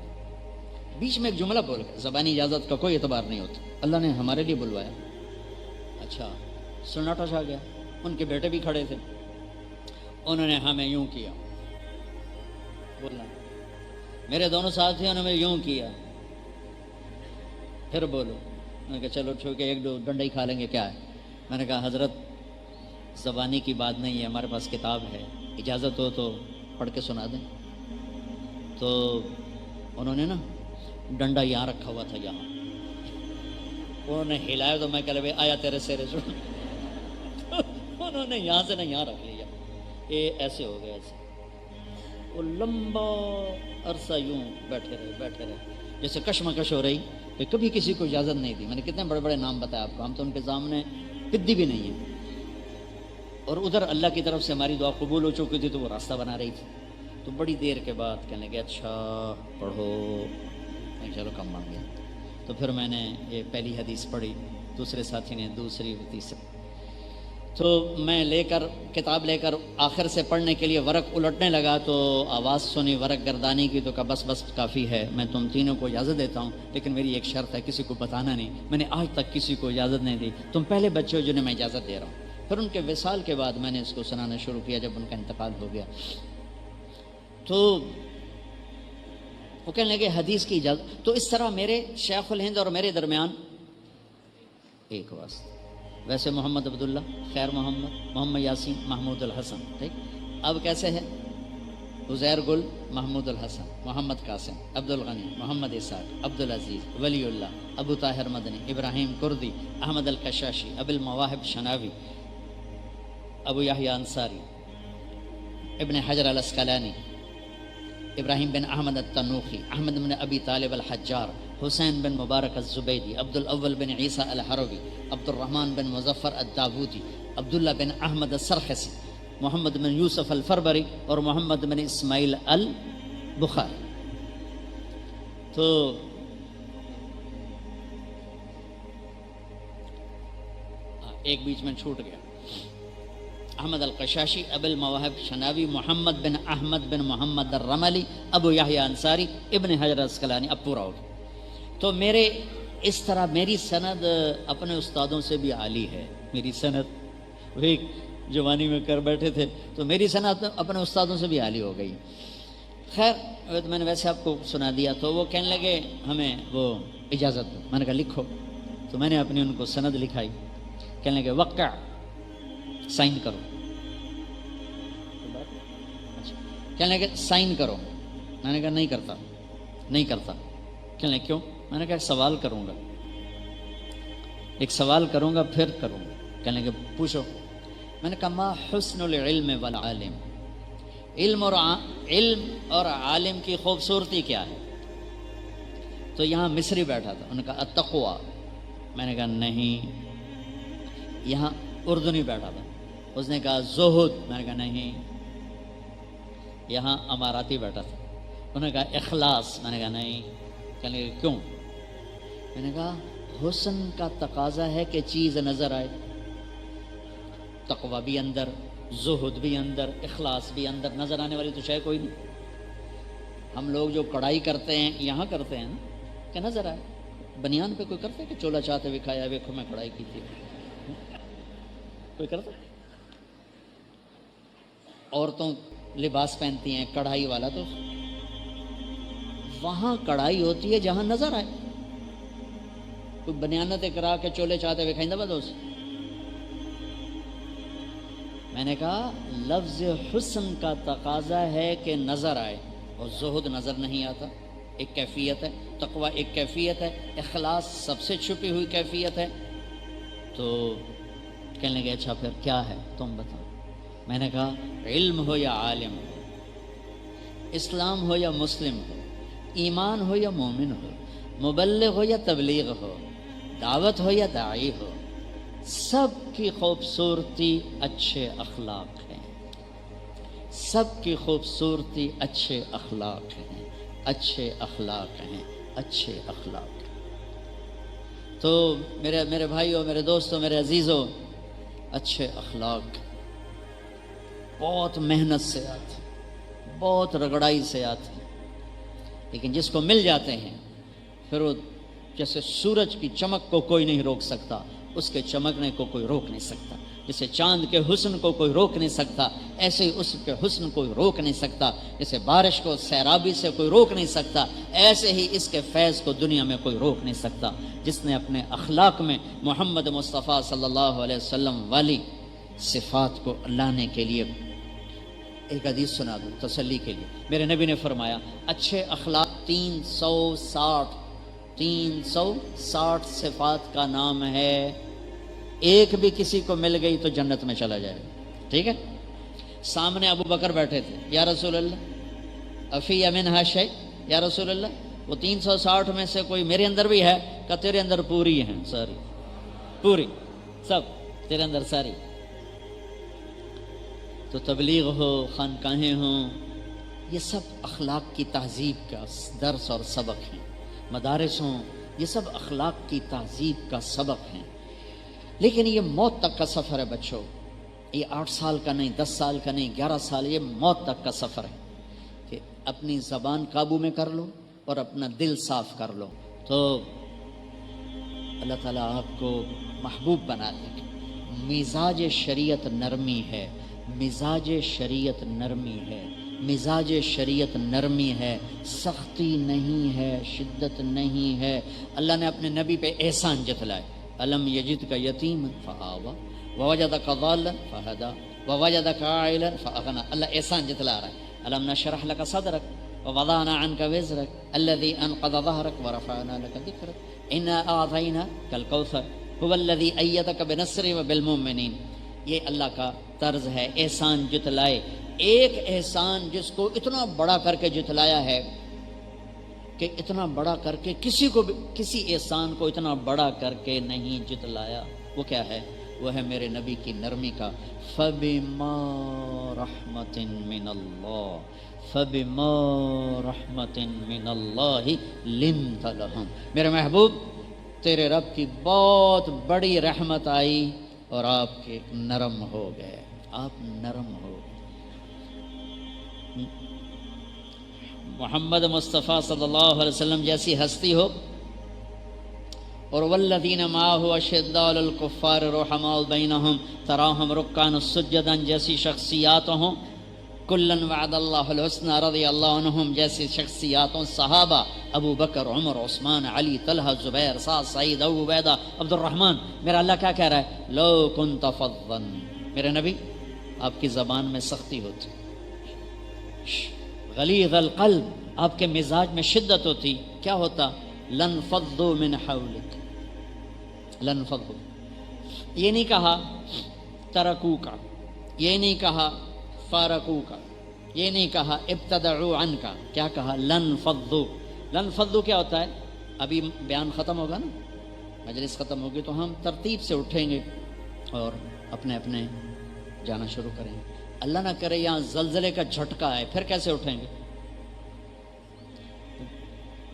بیچ میں ایک جملہ بول گیا، زبانی اجازت کا کوئی اعتبار نہیں ہوتا، اللہ نے ہمارے لیے بلوایا۔ اچھا، سناٹا چھا گیا، ان کے بیٹے بھی کھڑے تھے، انہوں نے ہمیں یوں کیا، بولنا میرے دونوں ساتھیوں نے ہمیں یوں کیا، پھر بولو، میں نے کہا چلو ٹھیک ہے، ایک دو ڈنڈا ہی کھا لیں گے، کیا ہے؟ میں نے کہا حضرت زبانی کی بات نہیں ہے، ہمارے پاس کتاب ہے، اجازت ہو تو پڑھ کے سنا دیں۔ تو انہوں نے نا ڈنڈا یہاں رکھا ہوا تھا، یہاں انہوں نے ہلایا تو میں کہہ آیا تیرے سیرے سے انہوں نے یہاں سے نہ یہاں رکھ لیا، یہ ایسے ہو گیا ایسے۔ وہ لمبا عرصہ یوں بیٹھے رہے جیسے کشمکش ہو رہی کہ کبھی کسی کو اجازت نہیں دی۔ میں نے کتنے بڑے بڑے نام بتایا آپ کو، ہم تو ان کے سامنے پدی بھی نہیں ہیں، اور ادھر اللہ کی طرف سے ہماری دعا قبول ہو چکی تھی تو وہ راستہ بنا رہی تھی۔ تو بڑی دیر کے بعد کہنے لگے اچھا پڑھو، چلو کم بن گیا۔ تو پھر میں نے یہ پہلی حدیث پڑھی، دوسرے ساتھی نے دوسری، تیسری۔ تو میں کتاب لے کر آخر سے پڑھنے کے لیے ورق الٹنے لگا تو آواز سنی ورق گردانی کی، تو کہا بس کافی ہے، میں تم تینوں کو اجازت دیتا ہوں، لیکن میری ایک شرط ہے، کسی کو بتانا نہیں، میں نے آج تک کسی کو اجازت نہیں دی، تم پہلے بچے ہو جنہیں میں اجازت دے رہا ہوں۔ پھر ان کے وصال کے بعد میں نے اس کو سنانا شروع کیا جب ان کا انتقال ہو گیا۔ تو وہ کہنے لگے حدیث کی اجازت۔ تو اس طرح میرے شیخ الہند اور میرے درمیان ایک واسطہ، ویسے محمد عبداللہ، خیر محمد یاسین، محمود الحسن، ٹھیک۔ اب کیسے ہے؟ عزیر گل، محمود الحسن، محمد قاسم، عبد الغنی، محمد اسحاق، عبد العزیز، ولی اللہ، ابو طاہر مدنی، ابراہیم کردی، احمد الکشاشی، ابو المواہب شناوی، ابو یحییٰ انصاری، ابن حجر الاسقلانی، ابراہیم بن احمد التنوخی، احمد بن ابی طالب الحجار، حسین بن مبارک الزبیدی، عبد الاول بن عیسیٰ الحروی، عبد الرحمن بن مظفر الداودی، عبداللہ بن احمد السرخسی، محمد بن یوسف الفربری اور محمد بن اسماعیل البخاری۔ تو ایک بیچ میں چھوٹ گیا، احمد القشاشی، ابو المواہب شناوی، محمد بن احمد بن محمد الرملی، ابو یحییٰ انصاری، ابن حجر الاسقلانی، اب پورا ہو گیا۔ تو میرے اس طرح میری سند اپنے استادوں سے بھی عالی ہے، میری سند وہی جوانی میں کر بیٹھے تھے تو میری سند اپنے استادوں سے بھی عالی ہو گئی۔ خیر میں نے ویسے آپ کو سنا دیا، تو وہ کہنے لگے ہمیں وہ اجازت دو۔ میں نے کہا لکھو، تو میں نے اپنی ان کو سند لکھائی، کہنے لگے وقع، سائن کرو، کہنے لگے سائن کرو۔ میں نے کہا نہیں کرتا۔ کہنے لگے کیوں؟ میں نے کہا ایک سوال کروں گا پھر کروں گا۔ کہنے لگے پوچھو۔ میں نے کہا ما حسن العلم والعالم، علم اور عالم کی خوبصورتی کیا ہے؟ تو یہاں مصری بیٹھا تھا، انہوں نے کہا التقوی۔ میں نے کہا نہیں۔ یہاں اردنی بیٹھا تھا، اس نے کہا زہد۔ میں نے کہا نہیں۔ یہاں اماراتی بیٹھا تھا، انہوں نے کہا اخلاص۔ میں نے کہا نہیں۔ کہنے لگے کیوں؟ میں نے کہا حسن کا تقاضا ہے کہ چیز نظر آئے، تقوی بھی اندر، زہد بھی اندر، اخلاص بھی اندر، نظر آنے والی تو شے کوئی نہیں۔ ہم لوگ جو کڑھائی کرتے ہیں یہاں کرتے ہیں نا کہ نظر آئے، بنیان پہ کوئی کرتا ہے کہ چولا چاہتے ہوئے کھایا ویکھو میں کڑھائی کی تھی؟ کوئی کرتا؟ عورتوں لباس پہنتی ہیں کڑھائی والا، تو وہاں کڑھائی ہوتی ہے جہاں نظر آئے۔ کوئی بنیانت کرا کے چولے چاہتے ہوئے کھائیں بدوس۔ میں نے کہا لفظ حسن کا تقاضا ہے کہ نظر آئے، اور زہد نظر نہیں آتا، ایک کیفیت ہے، تقوی ایک کیفیت ہے، اخلاص سب سے چھپی ہوئی کیفیت ہے۔ تو کہنے لگے اچھا پھر کیا ہے تم بتاؤ۔ میں نے کہا علم ہو یا عالم ہو، اسلام ہو یا مسلم ہو، ایمان ہو یا مومن ہو، مبلغ ہو یا تبلیغ ہو، دعوت ہو یا داعی ہو، سب کی خوبصورتی اچھے اخلاق ہیں، سب کی خوبصورتی اچھے اخلاق ہیں، اچھے اخلاق ہیں، اچھے اخلاق۔ تو میرے بھائیوں، میرے دوستوں، میرے عزیزوں، اچھے اخلاق بہت محنت سے آتے، بہت رگڑائی سے آتے، لیکن جس کو مل جاتے ہیں پھر وہ جیسے سورج کی چمک کو کوئی نہیں روک سکتا، اس کے چمکنے کو کوئی روک نہیں سکتا۔ جیسے چاند کے حسن کو کوئی روک نہیں سکتا، ایسے ہی اس کے حسن کوئی روک نہیں سکتا، جیسے بارش کو سیرابی سے کوئی روک نہیں سکتا، ایسے ہی اس کے فیض کو دنیا میں کوئی روک نہیں سکتا۔ جس نے اپنے اخلاق میں محمد مصطفیٰ صلی اللہ علیہ وسلم والی صفات کو لانے کے لیے، ایک حدیث سنا دوں تسلی کے لیے، میرے نبی نے فرمایا اچھے اخلاق 360 صفات کا نام ہے، ایک بھی کسی کو مل گئی تو جنت میں چلا جائے گا۔ ٹھیک ہے؟ سامنے ابو بکر بیٹھے تھے، یا رسول اللہ افی منہا شیء، یا رسول اللہ وہ 360 میں سے کوئی میرے اندر بھی ہے؟ کہ تیرے اندر پوری ہیں، ساری پوری، سب تیرے اندر ساری۔ تو تبلیغ ہو، خانقاہیں ہوں، یہ سب اخلاق کی تہذیب کا درس اور سبق ہیں، مدارس ہوں، یہ سب اخلاق کی تہذیب کا سبق ہیں۔ لیکن یہ موت تک کا سفر ہے بچوں، یہ 8 سال کا نہیں، 10 سال کا نہیں، 11 سال، یہ موت تک کا سفر ہے کہ اپنی زبان قابو میں کر لو اور اپنا دل صاف کر لو تو اللہ تعالیٰ آپ کو محبوب بنا دے گا۔ مزاج شریعت نرمی ہے، مزاج شریعت نرمی ہے، مزاج شریعت نرمی ہے، سختی نہیں ہے، شدت نہیں ہے۔ اللہ نے اپنے نبی پہ احسان جتلائے، الم یجد کا یتیم فآوا ووجدک ضالا فہدا ووجدک عائلا فاغنا۔ اللہ احسان جتلا رہا ہے، الم نشرح لک صدرک ووضعنا عنک وزرک الذی انقض ظہرک ورفعنا لک ذکرک انا اعطیناک الکوثر هو الذی ایدک بنصرہ وبالمؤمنین۔ یہ اللہ کا طرز ہے، احسان جتلائے۔ ایک احسان جس کو اتنا بڑا کر کے جتلایا ہے کہ اتنا بڑا کر کے کسی احسان کو اتنا بڑا کر کے نہیں جتلایا، وہ کیا ہے؟ وہ ہے میرے نبی کی نرمی کا۔ فَبِمَا رَحْمَةٍ مِّنَ اللَّهِ فَبِمَا رَحْمَةٍ مِّنَ اللَّهِ لِنْتَ لَهُمْ۔ میرے محبوب تیرے رب کی بہت بڑی رحمت آئی اور آپ کے نرم ہو گئے، آپ نرم ہو گئے۔ محمد مصطفیٰ صلی اللہ علیہ وسلم جیسی ہستی ہو، اور والذین معہ اشداء علی الکفار رحماء بینہم تراہم رکعا سجدا جیسی شخصیات ہوں، کلن وعد اللہ الحسنى رضی اللہ عنہم جیسی شخصیاتوں، صحابہ ابو بکر، عمر، عثمان، علی، طلحہ، زبیر، سعد، سعید، ابو عبیدہ، عبد الرحمن۔ میرا اللہ کیا کہہ رہا ہے؟ لو کنت فظا، میرے نبی آپ کی زبان میں سختی ہوتی، غلیظ القلب، آپ کے مزاج میں شدت ہوتی، کیا ہوتا؟ لنفضوا من حولک، لنفضوا۔ یہ نہیں کہا ترکو کا، یہ نہیں کہا فارقو کا، یہ نہیں کہا ابتدعوا عنک، کیا کہا؟ لنفضوا۔ لنفضوا کیا ہوتا ہے؟ ابھی بیان ختم ہوگا نا، مجلس ختم ہوگی تو ہم ترتیب سے اٹھیں گے اور اپنے اپنے جانا شروع کریں گے۔ اللہ نہ کرے یہاں زلزلے کا جھٹکا ہے، پھر کیسے اٹھیں گے؟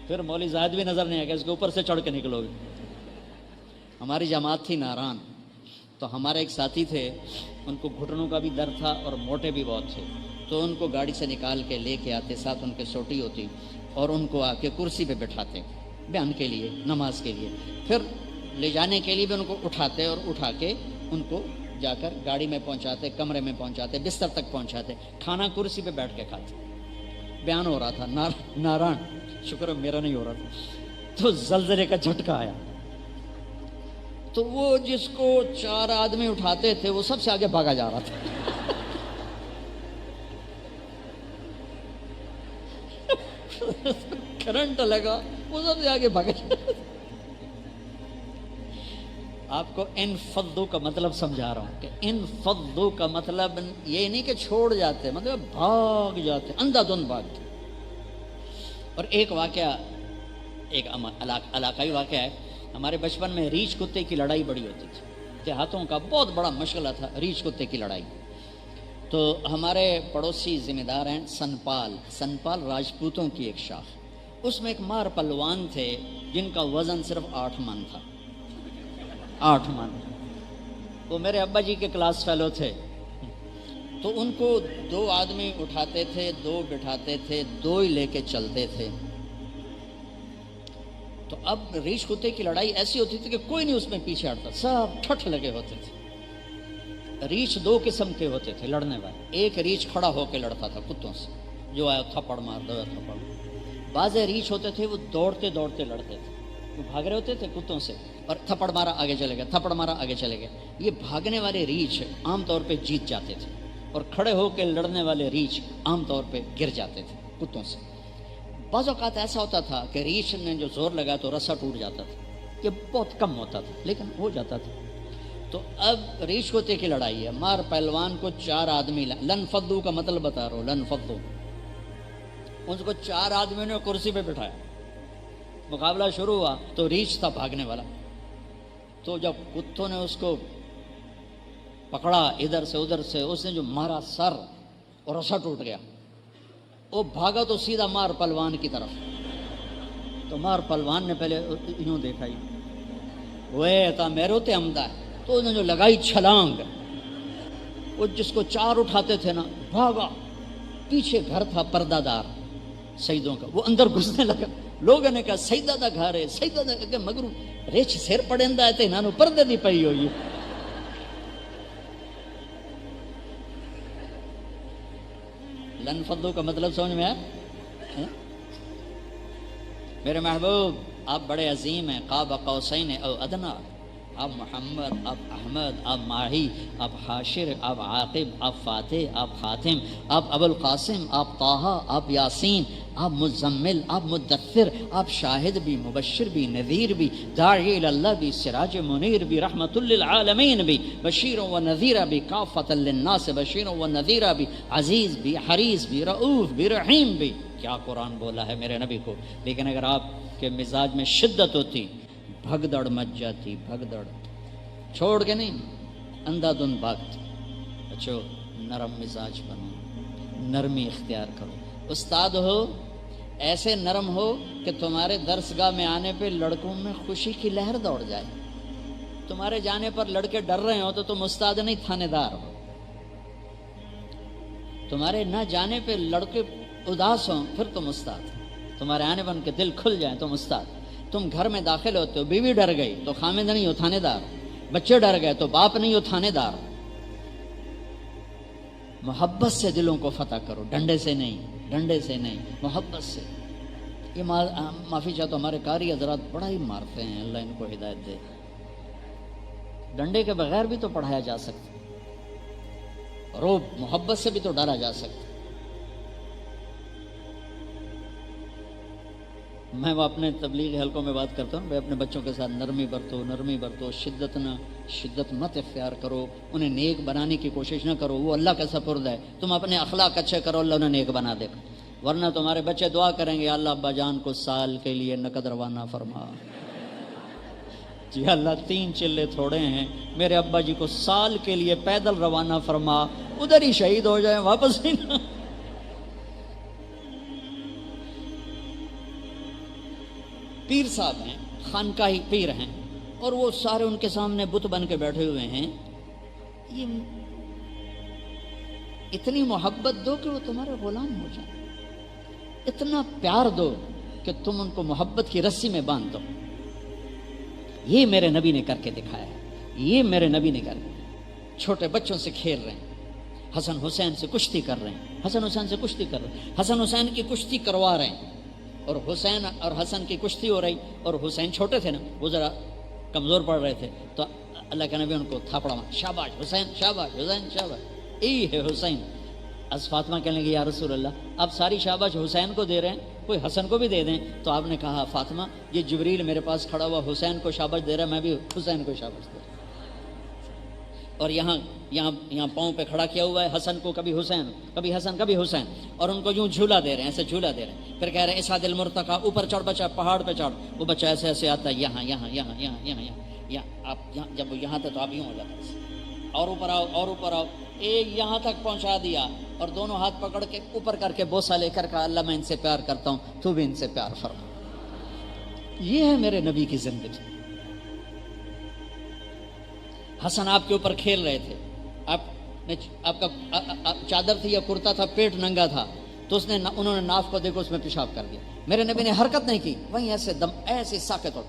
پھر مولوی زاہد بھی نظر نہیں آئے گا، اس کے اوپر سے چڑھ کے نکلو گے۔ ہماری جماعت تھی ناران، تو ہمارے ایک ساتھی تھے، ان کو گھٹنوں کا بھی درد تھا اور موٹے بھی بہت تھے، تو ان کو گاڑی سے نکال کے لے کے آتے، ساتھ ان کے سوٹی ہوتی، اور ان کو آ کے کرسی پہ بٹھاتے بیان کے لیے، نماز کے لیے، پھر لے جانے کے لیے بھی ان کو اٹھاتے اور اٹھا کے ان کو جا کر گاڑی میں پہنچاتے، کمرے میں پہنچاتے، بستر تک پہنچاتے، کھانا کرسی پہ بیٹھ کے کھاتے۔ بیان ہو رہا تھا، ناران، شکر ہے میرا نہیں ہو رہا تھا، تو زلزلے کا جھٹکا آیا، تو وہ جس کو 4 آدمی اٹھاتے تھے وہ سب سے آگے بھاگا جا رہا تھا۔ کرنٹ لگا، وہ سب سے آگے بھاگا جا رہا تھا۔ آپ کو انفضوا کا مطلب سمجھا رہا ہوں کہ انفضوا کا مطلب یہ نہیں کہ چھوڑ جاتے، مطلب بھاگ جاتے، اندھا دھند بھاگتے۔ اور ایک واقعہ، ایک علاقائی واقعہ ہے، ہمارے بچپن میں ریچھ کتے کی لڑائی بڑی ہوتی تھی، دیہاتوں کا بہت بڑا مشغلہ تھا ریچھ کتے کی لڑائی۔ تو ہمارے پڑوسی ذمہ دار ہیں سنپال راجپوتوں کی ایک شاخ، اس میں ایک مار پلوان تھے جن کا وزن صرف 8 من تھا، 8 من۔ وہ میرے ابا جی کے کلاس فیلو تھے، تو ان کو 2 آدمی اٹھاتے تھے، 2 بٹھاتے تھے، 2 ہی لے کے چلتے تھے۔ تو اب ریچھ کتے کی لڑائی ایسی ہوتی تھی کہ کوئی نہیں اس میں پیچھے ہٹتا، سب ٹھٹھ لگے ہوتے تھے۔ ریچھ دو قسم کے ہوتے تھے لڑنے والے. ایک ریچھ کھڑا ہو کے لڑتا تھا کتوں سے، جو آیا تھپڑ مار دو تھپڑ. بعض ریچھ ہوتے تھے وہ دوڑتے دوڑتے لڑتے تھے، وہ بھاگ رہے ہوتے تھے کتوں سے اور تھپڑ مارا آگے چلے گئے، تھپڑ مارا آگے چلے گئے. یہ بھاگنے والے ریچھ عام طور پہ جیت جاتے تھے اور کھڑے ہو کے لڑنے والے ریچھ عام طور پہ گر جاتے تھے کتوں سے. بعض اوقات ایسا ہوتا تھا کہ ریچھ نے جو زور لگا تو رسا ٹوٹ جاتا تھا، یہ بہت کم ہوتا تھا لیکن ہو جاتا تھا. تو اب ریچھ کتے کی لڑائی ہے. مار پہلوان کو 4 آدمی لن فدو کا مطلب بتا رہا ہوں، لن فدو. اس کو 4 آدمیوں نے کرسی پہ بٹھایا. مقابلہ شروع ہوا تو ریچھ تھا بھاگنے والا. تو جب کتوں نے اس کو پکڑا ادھر سے ادھر سے، اس نے جو مارا سر اور رسا ٹوٹ گیا. وہ بھاگا تو سیدھا مار پہلوان کی طرف. تو مار پہلوان نے پہلے یوں دیکھا، وہ تھا میرے تے عمدہ ہے. تو انہوں نے جو لگائی چھلانگ، وہ جس کو 4 اٹھاتے تھے نا بھاگا. پیچھے گھر تھا پردہ دار سیدوں کا، وہ اندر گھسنے لگا. لوگوں نے کہا سیدہ دا گھر ہے، سیدہ دا کہ مگر ریچھ سر پڑیندا ہے تے انہاں نوں پردے دی پئی ہوئی. لن فدو کا مطلب سمجھ میں آیا؟ میرے محبوب آپ بڑے عظیم ہیں، قاب قوسین او ادنا. آپ محمد، آپ احمد، آپ ماہی، آپ حاشر، آپ عاقب، آپ فاتح، آپ خاتم، آپ ابو القاسم، آپ طٰہٰ، آپ یاسین، آپ مزمل، آپ مدثر، آپ شاہد بھی، مبشر بھی، نذیر بھی، داعی اللہ بھی، سراج منیر بھی، رحمت للعالمین بھی، بشیر و نذیر بھی، کافۃ للناس بشیر و نذیر بھی، عزیز بھی، حریص بھی، رؤوف بھی، رحیم بھی. کیا قرآن بولا ہے میرے نبی کو. لیکن اگر آپ کے مزاج میں شدت ہوتی، بھگدڑ مچ جاتی، بھگدڑ چھوڑ کے نہیں، اندھا دھند بھاگتی. بچو نرم مزاج بنو، نرمی اختیار کرو. استاد ہو ایسے نرم ہو کہ تمہارے درسگاہ میں آنے پہ لڑکوں میں خوشی کی لہر دوڑ جائے. تمہارے جانے پر لڑکے ڈر رہے ہو تو تم استاد نہیں تھانے دار ہو. تمہارے نہ جانے پہ لڑکے اداس ہوں پھر تم استاد. تمہارے آنے پر ان کے دل کھل جائیں تم استاد. تم گھر میں داخل ہوتے ہو، بیوی ڈر گئی تو خامد نہیں ہو تھانے دار. بچے ڈر گئے تو باپ نہیں ہو تھانے دار. محبت سے دلوں کو فتح کرو، ڈنڈے سے نہیں، ڈنڈے سے نہیں، محبت سے. یہ معافی چاہتا ہوں، ہمارے قاری حضرات بڑا ہی مارتے ہیں، اللہ ان کو ہدایت دے. ڈنڈے کے بغیر بھی تو پڑھایا جا سکتا، روب محبت سے بھی تو ڈالا جا سکتا. میں وہ اپنے تبلیغ حلقوں میں بات کرتا ہوں، میں اپنے بچوں کے ساتھ نرمی برتو، نرمی برتو، شدت مت اختیار کرو. انہیں نیک بنانے کی کوشش نہ کرو، وہ اللہ کا سپرد ہے. تم اپنے اخلاق اچھے کرو، اللہ انہیں نیک بنا دے گا. ورنہ تمہارے بچے دعا کریں گے، اللہ ابا جان کو سال کے لیے نقد روانہ فرما. جی اللہ 3 چلے تھوڑے ہیں، میرے ابا جی کو سال کے لیے پیدل روانہ فرما، ادھر ہی شہید ہو جائیں، واپس ہی نہ. پیر صاحب ہیں، خانقاہی پیر ہیں، اور وہ سارے ان کے سامنے بت بن کے بیٹھے ہوئے ہیں. یہ اتنی محبت دو کہ وہ تمہارے غلام ہو جائیں، اتنا پیار دو کہ تم ان کو محبت کی رسی میں باندھ دو. یہ میرے نبی نے کر کے دکھایا ہے، یہ میرے نبی نے کر. چھوٹے بچوں سے کھیل رہے ہیں، حسن حسین سے کشتی کر رہے ہیں، حسن حسین سے کشتی کر رہے ہیں، حسن حسین کی کشتی کروا رہے ہیں. اور حسین اور حسن کی کشتی ہو رہی، اور حسین چھوٹے تھے نا، وہ ذرا کمزور پڑ رہے تھے، تو اللہ کے نبی ان کو تھاپڑا مار، شاباش حسین، شاباش حسین، شاباش. یہی ہے حسین. از فاطمہ کہنے لگی یا رسول اللہ آپ ساری شاباش حسین کو دے رہے ہیں، کوئی حسن کو بھی دے دیں. تو آپ نے کہا فاطمہ یہ جبریل میرے پاس کھڑا ہوا حسین کو شاباش دے رہا ہے، میں بھی حسین کو شاباش دے رہا ہوں. اور یہاں پاؤں پہ کھڑا کیا ہوا ہے حسن کو، کبھی حسین، کبھی حسن، کبھی حسین، اور ان کو یوں جھولا دے رہے ہیں، ایسے جھولا دے رہے ہیں. پھر کہہ رہے ہیں اسعد المرتقی، اوپر چڑھ بچہ، پہاڑ پہ چڑھ. وہ بچہ ایسے ایسے آتا ہے، یہاں یہاں یہاں یہاں یہاں یہاں آپ یہاں، جب وہ یہاں تھا تو آپ یوں ہو جاتا، اور اوپر آؤ اور اوپر آؤ. یہاں تک پہنچا دیا، اور دونوں ہاتھ پکڑ کے اوپر کر کے بوسہ لے کر کہا اللہ میں ان سے پیار کرتا ہوں، تو بھی ان سے پیار فرما. یہ ہے میرے نبی کی زندگی. حسن آپ کے اوپر کھیل رہے تھے، آپ کا چادر تھی یا کرتا تھا، پیٹ ننگا تھا، تو انہوں نے ناف کو دیکھو اس میں پیشاب کر دیا. میرے نبی نے حرکت نہیں کی، وہیں ایسے دم ایسے ساکت ہو.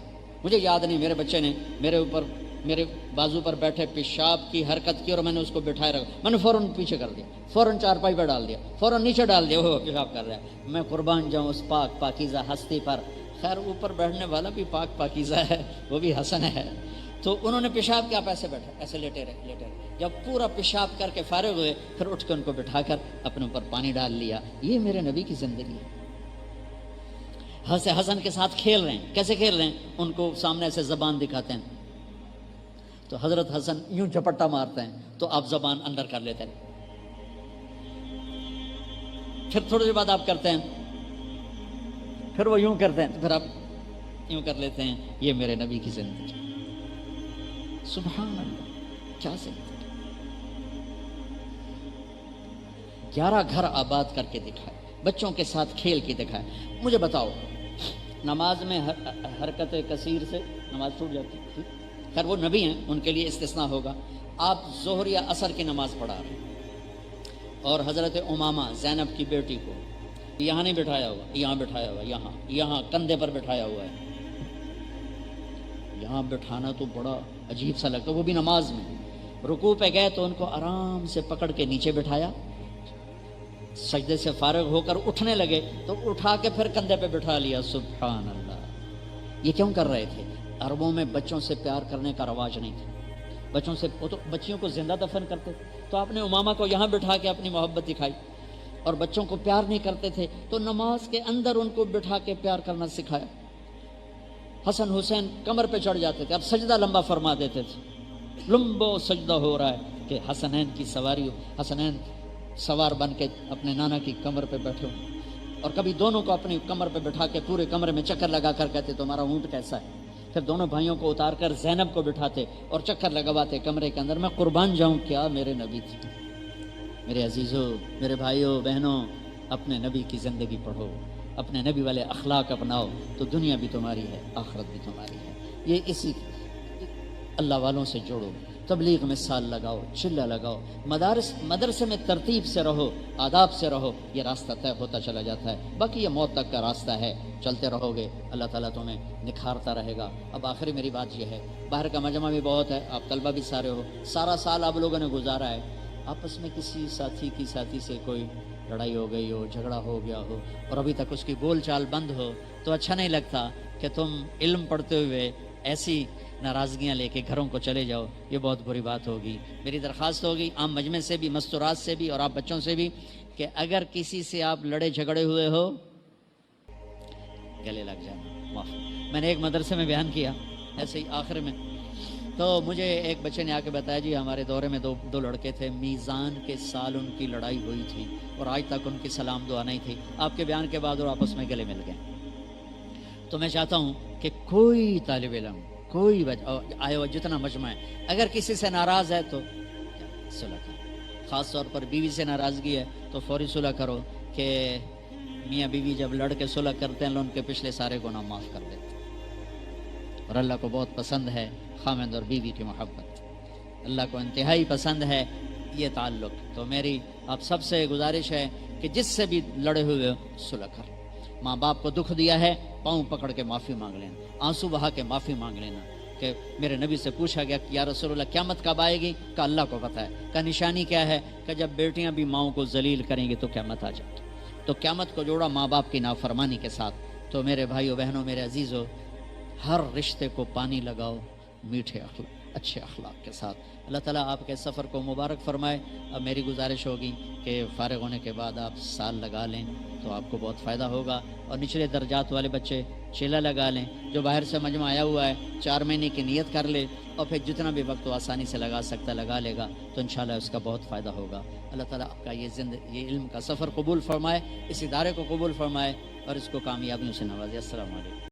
مجھے یاد نہیں، میرے بچے نے میرے اوپر میرے بازو پر بیٹھے پیشاب کی حرکت کی اور میں نے اس کو بٹھائے رکھا، میں نے فوراً پیچھے کر دیا، فوراً چارپائی پر ڈال دیا، فوراً نیچے ڈال دیا، وہ پیشاب کر رہا ہے۔ میں قربان جاؤں اس پاک پاکیزہ ہستی پر۔ خیر اوپر بیٹھنے والا بھی پاک پاکیزہ ہے، وہ بھی حسن ہے۔ تو انہوں نے پیشاب کیا، آپ ایسے بیٹھے، ایسے لیٹے رہے۔ جب پورا پیشاب کر کے فارغ ہوئے پھر اٹھ کے ان کو بٹھا کر اپنے اوپر پانی ڈال لیا۔ یہ میرے نبی کی زندگی ہے۔ حسن کے ساتھ کھیل رہے ہیں، کیسے کھیل رہے ہیں؟ ان کو سامنے سے زبان دکھاتے ہیں تو حضرت حسن یوں جھپٹا مارتے ہیں تو آپ زبان اندر کر لیتے ہیں، پھر تھوڑی دیر بعد آپ کرتے ہیں، پھر وہ یوں کرتے ہیں تو پھر آپ یوں کر لیتے ہیں۔ یہ میرے نبی کی زندگی، سبحان اللہ، کیا زندگی! 11 گھر آباد کر کے دکھائے، بچوں کے ساتھ کھیل کے دکھائے۔ مجھے بتاؤ، نماز میں حرکت کثیر سے نماز ٹوٹ جاتی ہے؟ خیر وہ نبی ہیں، ان کے لیے استثناء ہوگا۔ آپ ظہر یا عصر کی نماز پڑھا رہے ہیں اور حضرت امامہ زینب کی بیٹی کو یہاں نہیں بٹھایا ہوا، یہاں بٹھایا ہوا، یہاں کندھے پر بٹھایا ہوا ہے۔ یہاں بٹھانا تو بڑا عجیب سا لگتا ہے، وہ بھی نماز میں۔ رکوع پہ گئے تو ان کو آرام سے پکڑ کے نیچے بٹھایا، سجدے سے فارغ ہو کر اٹھنے لگے تو اٹھا کے پھر کندھے پہ بٹھا لیا۔ سبحان اللہ! یہ کیوں کر رہے تھے؟ عربوں میں بچوں سے پیار کرنے کا رواج نہیں تھا، بچوں سے وہ تو بچیوں کو زندہ دفن کرتے تھے، تو آپ نے امامہ کو یہاں بٹھا کے اپنی محبت دکھائی۔ اور بچوں کو پیار نہیں کرتے تھے تو نماز کے اندر ان کو بٹھا کے پیار کرنا سکھایا۔ حسن حسین کمر پہ چڑھ جاتے تھے، اب سجدہ لمبا فرما دیتے تھے، لمبا سجدہ ہو رہا ہے کہ حسنین کی سواری ہو، حسنین سوار بن کے اپنے نانا کی کمر پہ بیٹھے ہو، اور کبھی دونوں کو اپنی کمر پہ بٹھا کے پورے کمرے میں چکر لگا کر کہتے تمہارا اونٹ کیسا ہے۔ پھر دونوں بھائیوں کو اتار کر زینب کو بٹھاتے اور چکر لگواتے کمرے کے اندر۔ میں قربان جاؤں، کیا میرے نبی تھے! میرے عزیزوں، میرے بھائیوں بہنوں، اپنے نبی کی زندگی پڑھو، اپنے نبی والے اخلاق اپناؤ تو دنیا بھی تمہاری ہے، آخرت بھی تمہاری ہے۔ یہ اسی اللہ والوں سے جوڑو، تبلیغ میں سال لگاؤ، چلہ لگاؤ، مدرسے میں ترتیب سے رہو، آداب سے رہو، یہ راستہ طے ہوتا چلا جاتا ہے۔ باقی یہ موت تک کا راستہ ہے، چلتے رہو گے اللہ تعالیٰ تمہیں نکھارتا رہے گا۔ اب آخری میری بات یہ ہے، باہر کا مجمع بھی بہت ہے، آپ طلبہ بھی سارے ہو، سارا سال آپ لوگوں نے گزارا ہے، آپس میں کسی ساتھی سے کوئی لڑائی ہو گئی ہو، جھگڑا ہو گیا ہو اور ابھی تک اس کی بول چال بند ہو تو اچھا نہیں لگتا کہ تم علم پڑھتے ہوئے ایسی ناراضگیاں لے کے گھروں کو چلے جاؤ، یہ بہت بری بات ہوگی۔ میری درخواست ہوگی عام مجمع سے بھی، مستورات سے بھی اور آپ بچوں سے بھی کہ اگر کسی سے آپ لڑے جھگڑے ہوئے ہو گلے لگ جانا، معاف۔ میں نے ایک مدرسے میں بیان کیا ایسے ہی آخر میں، تو مجھے ایک بچے نے آ کے بتایا جی ہمارے دورے میں دو لڑکے تھے، میزان کے سال ان کی لڑائی ہوئی تھی اور آج تک ان کی سلام دعا نہیں تھی، آپ کے بیان کے بعد اور آپس میں گلے مل گئے۔ تو میں چاہتا ہوں کہ کوئی طالب علم، کوئی آئے ہوا جتنا مجمع ہے، اگر کسی سے ناراض ہے تو صلح کرو، خاص طور پر بیوی سے ناراضگی ہے تو فوری صلح کرو کہ میاں بیوی جب لڑ کے صلح کرتے ہیں ان کے پچھلے سارے گناہ معاف کر دیتے ہیں، اور اللہ کو بہت پسند ہے خامند اور بیوی کی محبت، اللہ کو انتہائی پسند ہے یہ تعلق۔ تو میری آپ سب سے گزارش ہے کہ جس سے بھی لڑے ہوئے صلح کر، ماں باپ کو دکھ دیا ہے پاؤں پکڑ کے معافی مانگ لینا، آنسو بہا کے معافی مانگ لینا کہ میرے نبی سے پوچھا گیا کہ یا رسول اللہ قیامت کب آئے گی؟ کہ اللہ کو پتہ ہے۔ کہ نشانی کیا ہے؟ کہ جب بیٹیاں بھی ماؤں کو ذلیل کریں گی تو قیامت آ جائے گی۔ تو قیامت کو جوڑا ماں باپ کی نافرمانی کے ساتھ۔ تو میرے بھائیوں بہنوں، میرے عزیزوں، ہر رشتے کو پانی لگاؤ میٹھے اخلاق، اچھے اخلاق کے ساتھ۔ اللہ تعالیٰ آپ کے سفر کو مبارک فرمائے۔ اب میری گزارش ہوگی کہ فارغ ہونے کے بعد آپ سال لگا لیں تو آپ کو بہت فائدہ ہوگا، اور نچلے درجات والے بچے چیلا لگا لیں، جو باہر سے مجمع آیا ہوا ہے 4 مہینے کی نیت کر لے اور پھر جتنا بھی وقت وہ آسانی سے لگا سکتا لگا لے گا تو انشاءاللہ اس کا بہت فائدہ ہوگا۔ اللہ تعالیٰ آپ کا یہ علم کا سفر قبول فرمائے، اس ادارے کو قبول فرمائے اور اس کو کامیابیوں سے نوازے۔ السلام علیکم۔